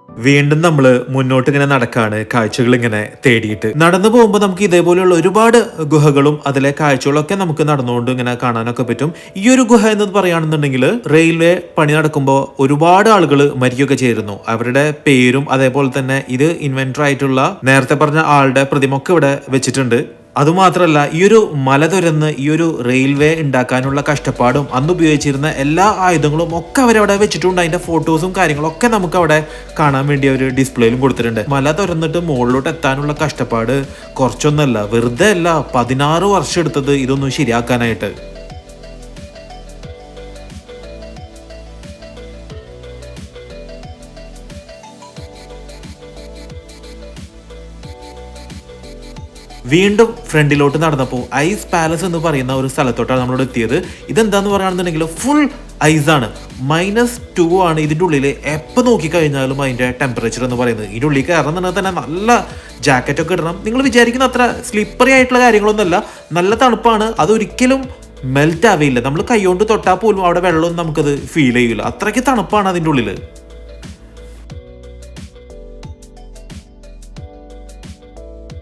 വീണ്ടും നമ്മൾ മുന്നോട്ട് ഇങ്ങനെ നടക്കാണ്, കാഴ്ചകൾ ഇങ്ങനെ തേടിയിട്ട്. നടന്നു പോകുമ്പോൾ നമുക്ക് ഇതേപോലെയുള്ള ഒരുപാട് ഗുഹകളും അതിലെ കാഴ്ചകളൊക്കെ നമുക്ക് നടന്നുകൊണ്ട് ഇങ്ങനെ കാണാനൊക്കെ പറ്റും. ഈ ഒരു ഗുഹ എന്ന് പറയുകയാണെന്നുണ്ടെങ്കിൽ റെയിൽവേ പണി നടക്കുമ്പോൾ ഒരുപാട് ആളുകൾ മരിക്കുകയൊക്കെ ചെയ്തിരുന്നു. അവരുടെ പേരും അതേപോലെ തന്നെ ഇത് ഇൻവെന്റർ ആയിട്ടുള്ള നേരത്തെ പറഞ്ഞ ആളുടെ പ്രതിമ ഒക്കെ ഇവിടെ വെച്ചിട്ടുണ്ട്. അതുമാത്രമല്ല ഈ ഒരു മല തുരന്ന് ഈ ഒരു റെയിൽവേ ഉണ്ടാക്കാനുള്ള കഷ്ടപ്പാടും അന്ന് ഉപയോഗിച്ചിരുന്ന എല്ലാ ആയുധങ്ങളും ഒക്കെ അവരവിടെ വെച്ചിട്ടുണ്ട്. അതിന്റെ ഫോട്ടോസും കാര്യങ്ങളൊക്കെ നമുക്ക് അവിടെ കാണാൻ വേണ്ടി അവർ ഡിസ്പ്ലേയിലും കൊടുത്തിട്ടുണ്ട്. മല തുരന്നിട്ട് മുകളിലോട്ട് എത്താനുള്ള കഷ്ടപ്പാട് കുറച്ചൊന്നല്ല, വെറുതെ അല്ല, 16 വർഷം എടുത്തത് ഇതൊന്നും ശരിയാക്കാനായിട്ട്. വീണ്ടും ഫ്രണ്ടിലോട്ട് നടന്നപ്പോൾ ഐസ് പാലസ് എന്ന് പറയുന്ന ഒരു സ്ഥലത്തോട്ടാണ് നമ്മളോട് എത്തിയത്. ഇതെന്താന്ന് പറയുകയാണെന്നുണ്ടെങ്കിൽ ഫുൾ ഐസാണ്. -2 ആണ് ഇതിൻ്റെ ഉള്ളിൽ. എപ്പോൾ നോക്കിക്കഴിഞ്ഞാലും അതിൻ്റെ ടെമ്പറേച്ചർ എന്ന് പറയുന്നത്. ഇതിൻ്റെ ഉള്ളിൽ കയറുന്നുണ്ടെങ്കിൽ തന്നെ നല്ല ജാക്കറ്റൊക്കെ ഇടണം. നിങ്ങൾ വിചാരിക്കുന്ന അത്ര സ്ലിപ്പറി ആയിട്ടുള്ള കാര്യങ്ങളൊന്നുമല്ല, നല്ല തണുപ്പാണ്. അതൊരിക്കലും മെൽറ്റ് ആവില്ല. നമ്മൾ കൈകൊണ്ട് തൊട്ടാൽ പോലും അവിടെ വെള്ളമൊന്നും നമുക്കത് ഫീൽ ചെയ്യില്ല, അത്രയ്ക്ക് തണുപ്പാണ് അതിൻ്റെ ഉള്ളിൽ.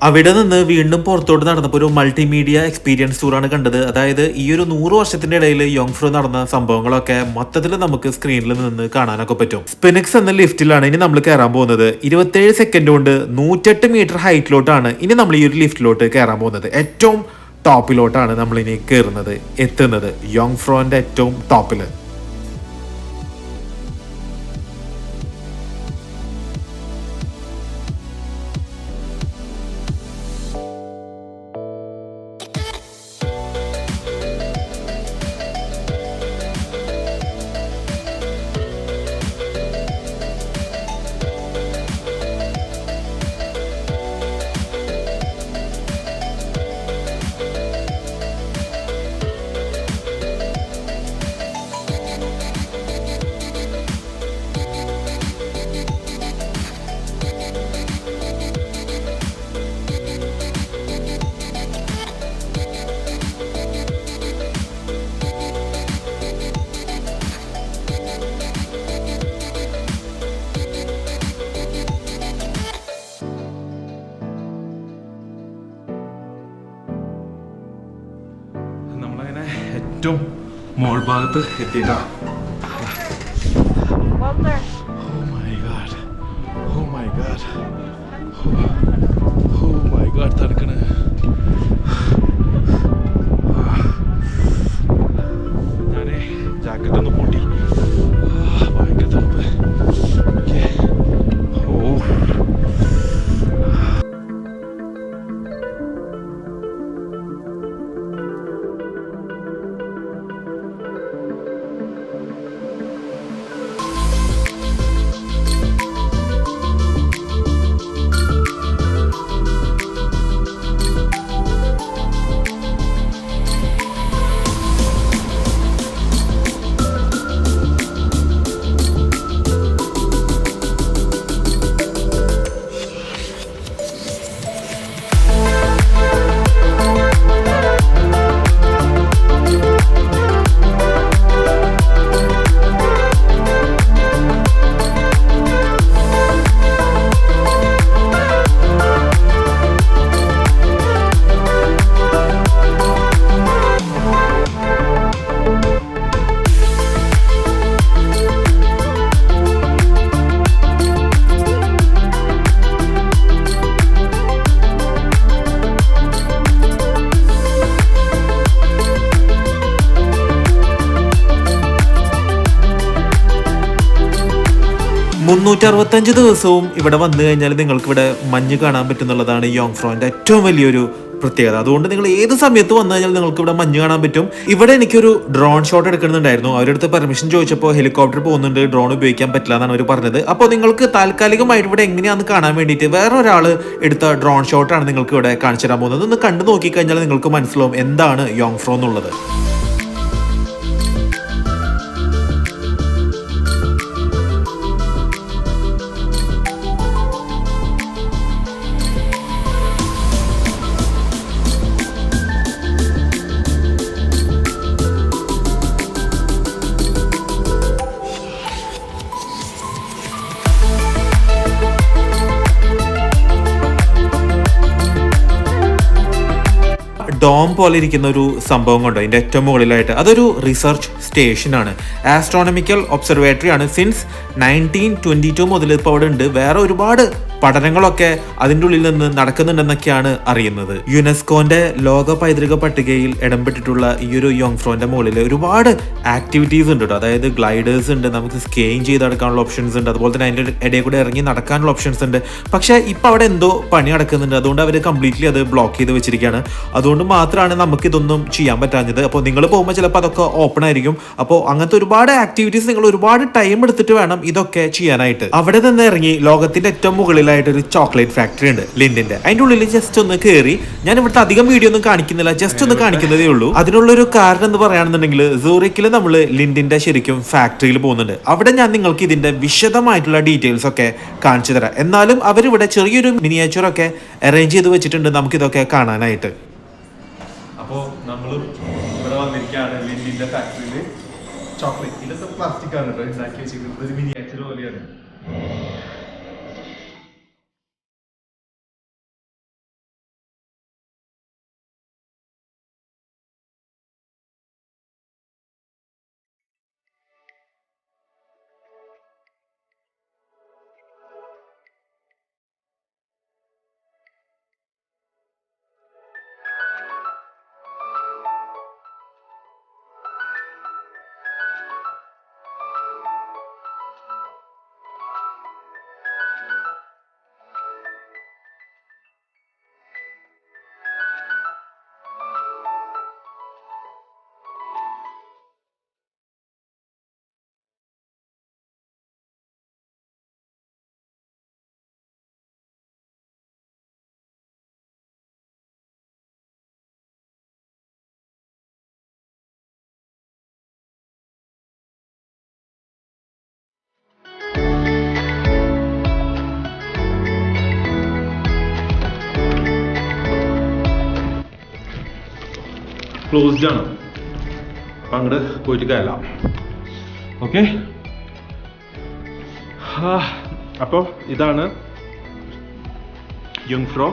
അവിടെ നിന്ന് വീണ്ടും പുറത്തോട്ട് നടന്നപ്പോൾ ഒരു മൾട്ടിമീഡിയ എക്സ്പീരിയൻസ് ടൂറാണ് കണ്ടത്. അതായത് ഈ ഒരു 100 വർഷത്തിന്റെ ഇടയിൽ യോങ്ഫ്രോ നടന്ന സംഭവങ്ങളൊക്കെ മൊത്തത്തിൽ നമുക്ക് സ്ക്രീനിൽ നിന്ന് കാണാനൊക്കെ പറ്റും. സ്പിനിക്സ് എന്ന ലിഫ്റ്റിലാണ് ഇനി നമ്മൾ കയറാൻ പോകുന്നത്. 27 സെക്കൻഡ് കൊണ്ട് 108 മീറ്റർ ഹൈറ്റിലോട്ടാണ് ഇനി നമ്മൾ ഈ ഒരു ലിഫ്റ്റിലോട്ട് കയറാൻ പോകുന്നത്. ഏറ്റവും ടോപ്പിലോട്ടാണ് നമ്മൾ ഇനി കയറുന്നത്, എത്തുന്നത് യോങ്ഫ്രോന്റെ ഏറ്റവും ടോപ്പില്. ഏറ്റവും മോൾ ഭാഗത്ത് എത്തിയിട്ടാ. തണുക്കണ്. ഞാനേ ജാക്കറ്റ് ഒന്ന് പൂട്ടി. ഭയങ്കര തണുപ്പ്. ഓ, മുന്നൂറ്ററുപത്തഞ്ച് ദിവസവും ഇവിടെ വന്നു കഴിഞ്ഞാൽ നിങ്ങൾക്ക് ഇവിടെ മഞ്ഞ് കാണാൻ പറ്റുന്നുള്ളതാണ് യോങ്ഫ്രോന്റെ ഏറ്റവും വലിയൊരു പ്രത്യേകത. അതുകൊണ്ട് നിങ്ങൾ ഏത് സമയത്ത് വന്നു കഴിഞ്ഞാൽ നിങ്ങൾക്ക് ഇവിടെ മഞ്ഞ് കാണാൻ പറ്റും. ഇവിടെ എനിക്കൊരു ഡ്രോൺ ഷോട്ട് എടുക്കുന്നുണ്ടായിരുന്നു. അവരടുത്ത് പെർമിഷൻ ചോദിച്ചപ്പോൾ ഹെലികോപ്റ്റർ പോകുന്നുണ്ട്, ഡ്രോൺ ഉപയോഗിക്കാൻ പറ്റില്ല എന്നാണ് അവർ പറഞ്ഞത്. അപ്പോൾ നിങ്ങൾക്ക് താൽക്കാലികമായിട്ട് ഇവിടെ എങ്ങനെയാണെന്ന് കാണാൻ വേണ്ടിയിട്ട് വേറെ ഒരാൾ എടുത്ത ഡ്രോൺ ഷോട്ടാണ് നിങ്ങൾക്ക് ഇവിടെ കാണിച്ചു തരാൻ പോകുന്നത്. ഒന്ന് കണ്ടു നോക്കിക്കഴിഞ്ഞാൽ നിങ്ങൾക്ക് മനസ്സിലാവും എന്താണ് യോങ്ഫ്രോ എന്നുള്ളത്. ഡോം പോലെ ഇരിക്കുന്ന ഒരു സംഭവം കൊണ്ടോ അതിൻ്റെ ഏറ്റവും മുകളിലായിട്ട് അതൊരു റിസർച്ച് സ്റ്റേഷനാണ്. ആസ്ട്രോണമിക്കൽ ഒബ്സർവേറ്ററി ആണ്. സിൻസ് 1922 മുതൽ ഇപ്പോൾ അവിടെ ഉണ്ട്. വേറെ ഒരുപാട് പഠനങ്ങളൊക്കെ അതിൻ്റെ ഉള്ളിൽ നിന്ന് നടക്കുന്നുണ്ടെന്നൊക്കെയാണ് അറിയുന്നത്. യുനെസ്കോന്റെ ലോക പൈതൃക പട്ടികയിൽ ഇടംപെട്ടിട്ടുള്ള ഈ ഒരു യോങ്ഫ്രോന്റെ മുകളിൽ ഒരുപാട് ആക്ടിവിറ്റീസ് ഉണ്ട് കേട്ടോ. അതായത് ഗ്ലൈഡേഴ്സ് ഉണ്ട്, നമുക്ക് സ്കീയിങ് ചെയ്ത് നടക്കാനുള്ള ഓപ്ഷൻസ് ഉണ്ട്, അതുപോലെ തന്നെ അതിൻ്റെ ഇടയിൽ കൂടെ ഇറങ്ങി നടക്കാനുള്ള ഓപ്ഷൻസ് ഉണ്ട്. പക്ഷേ ഇപ്പോൾ അവിടെ എന്തോ പണി നടക്കുന്നുണ്ട്. അതുകൊണ്ട് അവർ കംപ്ലീറ്റ്ലി അത് ബ്ലോക്ക് ചെയ്ത് വെച്ചിരിക്കുകയാണ്. അതുകൊണ്ട് മാത്രമാണ് നമുക്ക് ഇതൊന്നും ചെയ്യാൻ പറ്റാഞ്ഞത്. അപ്പോൾ നിങ്ങൾ പോകുമ്പോൾ ചിലപ്പോൾ അതൊക്കെ ഓപ്പൺ ആയിരിക്കും. അപ്പോൾ അങ്ങനത്തെ ഒരുപാട് ആക്ടിവിറ്റീസ് നിങ്ങൾ ഒരുപാട് ടൈം എടുത്തിട്ട് വേണം ഇതൊക്കെ ചെയ്യാനായിട്ട്. അവിടെ നിന്ന് ഇറങ്ങി ലോകത്തിന്റെ ഏറ്റവും മുകളിലായിട്ട് ഒരു ചോക്ലേറ്റ് ഫാക്ടറി ഉണ്ട് ലിൻഡിന്റെ. അതിന്റെ ഉള്ളിൽ ജസ്റ്റ് ഒന്ന് കയറി, ഞാൻ ഇവിടുത്തെ അധികം വീഡിയോ ഒന്നും കാണിക്കുന്നില്ല, ജസ്റ്റ് ഒന്ന് കാണിക്കുന്നതേ ഉള്ളൂ. അതിനുള്ളൊരു കാരണം എന്ന് പറയുകയാണെന്നുണ്ടെങ്കിൽ സൂറിക്കിൽ നമ്മൾ ലിൻഡിന്റെ ശരിക്കും ഫാക്ടറിയിൽ പോകുന്നുണ്ട്. അവിടെ ഞാൻ നിങ്ങൾക്ക് ഇതിന്റെ വിശദമായിട്ടുള്ള ഡീറ്റെയിൽസ് ഒക്കെ കാണിച്ചു തരാം. എന്നാലും അവരിവിടെ ചെറിയൊരു മിനിയേച്ചർ ഒക്കെ അറേഞ്ച് ചെയ്ത് വെച്ചിട്ടുണ്ട് നമുക്കിതൊക്കെ കാണാനായിട്ട്. അപ്പോൾ നമ്മളും ഇവിടെ വന്നിരിക്കുകയാണ് ലിൻഡിന്റെ ഫാക്ടറിയിൽ. ചോക്ലേറ്റ് ഇതൊക്കെ പ്ലാസ്റ്റിക് ആണ് കേട്ടോ ഉണ്ടാക്കി വെച്ചിരിക്കുന്നത്. ഒരു മിനിയേച്ചർ പോലെയാണ്. ക്ലോസ്ഡ് ആണ്, അപ്പം അങ്ങോട്ട് പോയിട്ട് കാര്യമില്ല. ഓക്കെ, അപ്പോൾ ഇതാണ് യോങ്ഫ്രോ.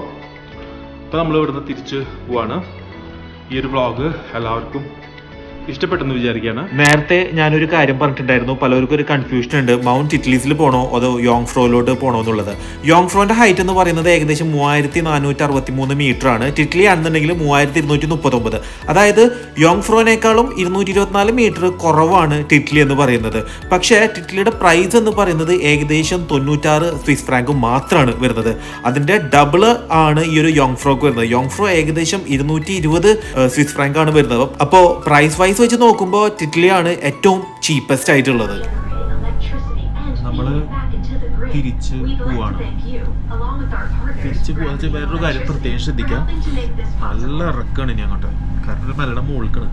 അപ്പോൾ നമ്മൾ ഇവിടുന്ന് തിരിച്ച് പോവാണ്. ഈ ഒരു വ്ളോഗ് എല്ലാവർക്കും ഇഷ്ടപ്പെട്ടെന്ന് വിചാരിക്കുകയാണ്. നേരത്തെ ഞാനൊരു കാര്യം പറഞ്ഞിട്ടുണ്ടായിരുന്നു, പലർക്കും ഒരു കൺഫ്യൂഷൻ ഉണ്ട്, മൗണ്ട് ടിറ്റ്ലീസിൽ പോകണോ അതോ യോങ് ഫ്രോയിലോട്ട് പോകണോ എന്നുള്ളത്. യോങ് ഫ്രോന്റെ ഹൈറ്റ് എന്ന് പറയുന്നത് ഏകദേശം 3463 മീറ്റർ ആണ്. ടിറ്റ്ലി ആണെന്നുണ്ടെങ്കിൽ 3239. അതായത് യോങ് ഫ്രോനേക്കാളും 224 മീറ്റർ കുറവാണ് ടിറ്റ്ലി എന്ന് പറയുന്നത്. പക്ഷേ ടിറ്റ്ലിയുടെ പ്രൈസ് എന്ന് പറയുന്നത് ഏകദേശം 96 സ്വിസ് ഫ്രാങ്ക് മാത്രമാണ് വരുന്നത്. അതിന്റെ ഡബിൾ ആണ് ഈ ഒരു യോങ് ഫ്രോക്ക് വരുന്നത്. യോങ് ഫ്രോ ഏകദേശം 220 സ്വിസ് ഫ്രാങ്ക് ആണ് വരുന്നത്. അപ്പോൾ പ്രൈസ് വൈസ് വെച്ച് നോക്കുമ്പോൾ ടിറ്റ്ലിയാണ് ഏറ്റവും ചീപ്പസ്റ്റ് ആയിട്ടുള്ളത്. നമ്മൾ തിരിച്ച് പോവാണ്. തിരിച്ച് പോവാന്ന് വെച്ചാൽ വേറൊരു കാര്യം പ്രത്യേകം ശ്രദ്ധിക്കാം, നല്ല ഇറക്കാണ് ഇനി അങ്ങോട്ട്. കാരണം ഒരു മലയുടെ മുകൾക്കാണ്.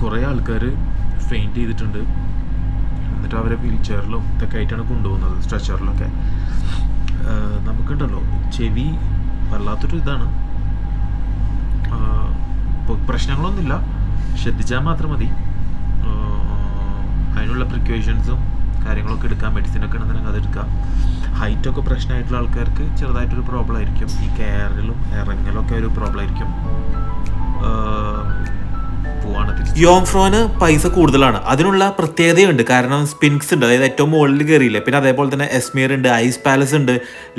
കുറേ ആൾക്കാർ ഫെയിൻറ്റ് ചെയ്തിട്ടുണ്ട്. എന്നിട്ട് അവരെ വീൽ ചെയറിലും ഇതൊക്കെ ആയിട്ടാണ് കൊണ്ടുപോകുന്നത്, സ്ട്രെച്ചറിലൊക്കെ. നമുക്കുണ്ടല്ലോ ചെവി വല്ലാത്തൊരു ഇതാണ്. ഇപ്പോൾ പ്രശ്നങ്ങളൊന്നുമില്ല, ശ്രദ്ധിച്ചാൽ മാത്രം മതി. അതിനുള്ള പ്രിക്കോഷൻസും കാര്യങ്ങളൊക്കെ എടുക്കാം. മെഡിസിനൊക്കെ ഉണ്ടെന്നുണ്ടെങ്കിൽ അതെടുക്കാം. ഹൈറ്റൊക്കെ പ്രശ്നമായിട്ടുള്ള ആൾക്കാർക്ക് ചെറുതായിട്ടൊരു പ്രോബ്ലം ആയിരിക്കും. ഈ കയറലും ഇറങ്ങലൊക്കെ ഒരു പ്രോബ്ലം ആയിരിക്കും. യോങ് ഫ്രോന് പൈസ കൂടുതലാണ്. അതിനുള്ള പ്രത്യേകതയുണ്ട്. കാരണം സ്പിൻക്സ് ഉണ്ട്, അതായത് ഏറ്റവും മുകളിൽ കയറിയില്ലേ. പിന്നെ അതേപോലെ തന്നെ എസ്മീർ ഉണ്ട്, ഐസ് പാലസ് ഉണ്ട്,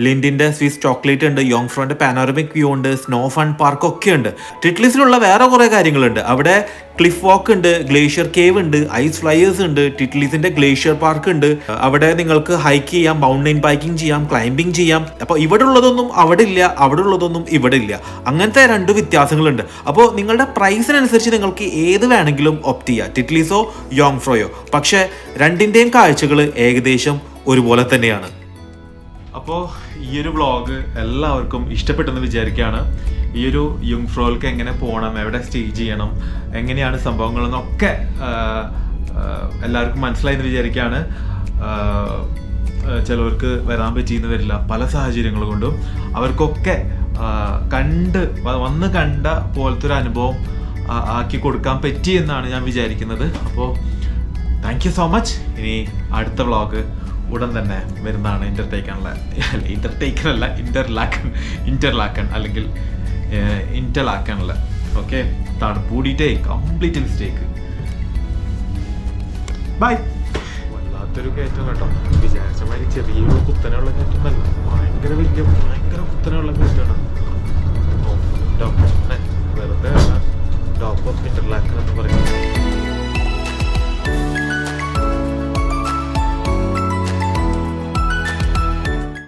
ലിൻഡിന്റെ സ്വിസ് ചോക്ലേറ്റ് ഉണ്ട്, യോങ് ഫ്രോന്റെ പാനോറമിക് വ്യൂ ഉണ്ട്, സ്നോ ഫൺ പാർക്ക് ഒക്കെ ഉണ്ട്. ടിറ്റ്ലീസിലുള്ള വേറെ കുറേ കാര്യങ്ങളുണ്ട്. അവിടെ ക്ലിഫ് വാക്ക് ഉണ്ട്, ഗ്ലേഷ്യർ കേവ് ഉണ്ട്, ഐസ് ഫ്ലയേഴ്സ് ഉണ്ട്, ടിറ്റ്ലീസിന്റെ ഗ്ലേഷ്യർ പാർക്ക് ഉണ്ട്. അവിടെ നിങ്ങൾക്ക് ഹൈക്ക് ചെയ്യാം, മൗണ്ടൻ ബൈക്കിംഗ് ചെയ്യാം, ക്ലൈംബിംഗ് ചെയ്യാം. അപ്പോൾ ഇവിടെ ഉള്ളതൊന്നും അവിടെ ഇല്ല, അവിടെ ഉള്ളതൊന്നും ഇവിടെ ഇല്ല. അങ്ങനത്തെ 2 വ്യത്യാസങ്ങളുണ്ട്. അപ്പോൾ നിങ്ങളുടെ പ്രൈസിനനുസരിച്ച് നിങ്ങൾക്ക് ഏത് വേണമെങ്കിലും ഓപ്റ്റ് ചെയ്യാം, ടിറ്റ്ലീസോ യോങ് ഫ്രോയോ. പക്ഷേ രണ്ടിൻ്റെയും കാഴ്ചകൾ ഏകദേശം ഒരുപോലെ തന്നെയാണ്. അപ്പോൾ ഈ ഒരു വ്ളോഗ് എല്ലാവർക്കും ഇഷ്ടപ്പെട്ടെന്ന് വിചാരിക്കുകയാണ്. ഈ ഒരു യോങ് ഫ്രോയിലേക്ക് എങ്ങനെ പോകണം, എവിടെ സ്റ്റേ ചെയ്യണം, എങ്ങനെയാണ് സംഭവങ്ങളെന്നൊക്കെ എല്ലാവർക്കും മനസ്സിലായെന്ന് വിചാരിക്കുകയാണ്. ചിലവർക്ക് വരാൻ പറ്റിയെന്ന് വരില്ല, പല സാഹചര്യങ്ങൾ കൊണ്ടും. അവർക്കൊക്കെ വന്ന് കണ്ട പോലത്തെ ഒരു അനുഭവം ആക്കി കൊടുക്കാൻ പറ്റി എന്നാണ് ഞാൻ വിചാരിക്കുന്നത്. അപ്പോൾ താങ്ക് യു സോ മച്ച്. ഇനി അടുത്ത വ്ളോഗ് ഉടൻ തന്നെ വരുന്നതാണ്. ഇന്റർലാക്കൺ അല്ലെങ്കിൽ ഇന്റർലാക്കണില്ല. ഓക്കെ, തണുപ്പൂടിയിട്ടേ കംപ്ലീറ്റ് മിസ്റ്റേക്ക്. ബൈ. വല്ലാത്തൊരു കയറ്റം കേട്ടോ. വിചാരിച്ച മാതിരി ചെറിയൊരു കുത്തനെയുള്ള കയറ്റം നല്ല ഭയങ്കര വലിയ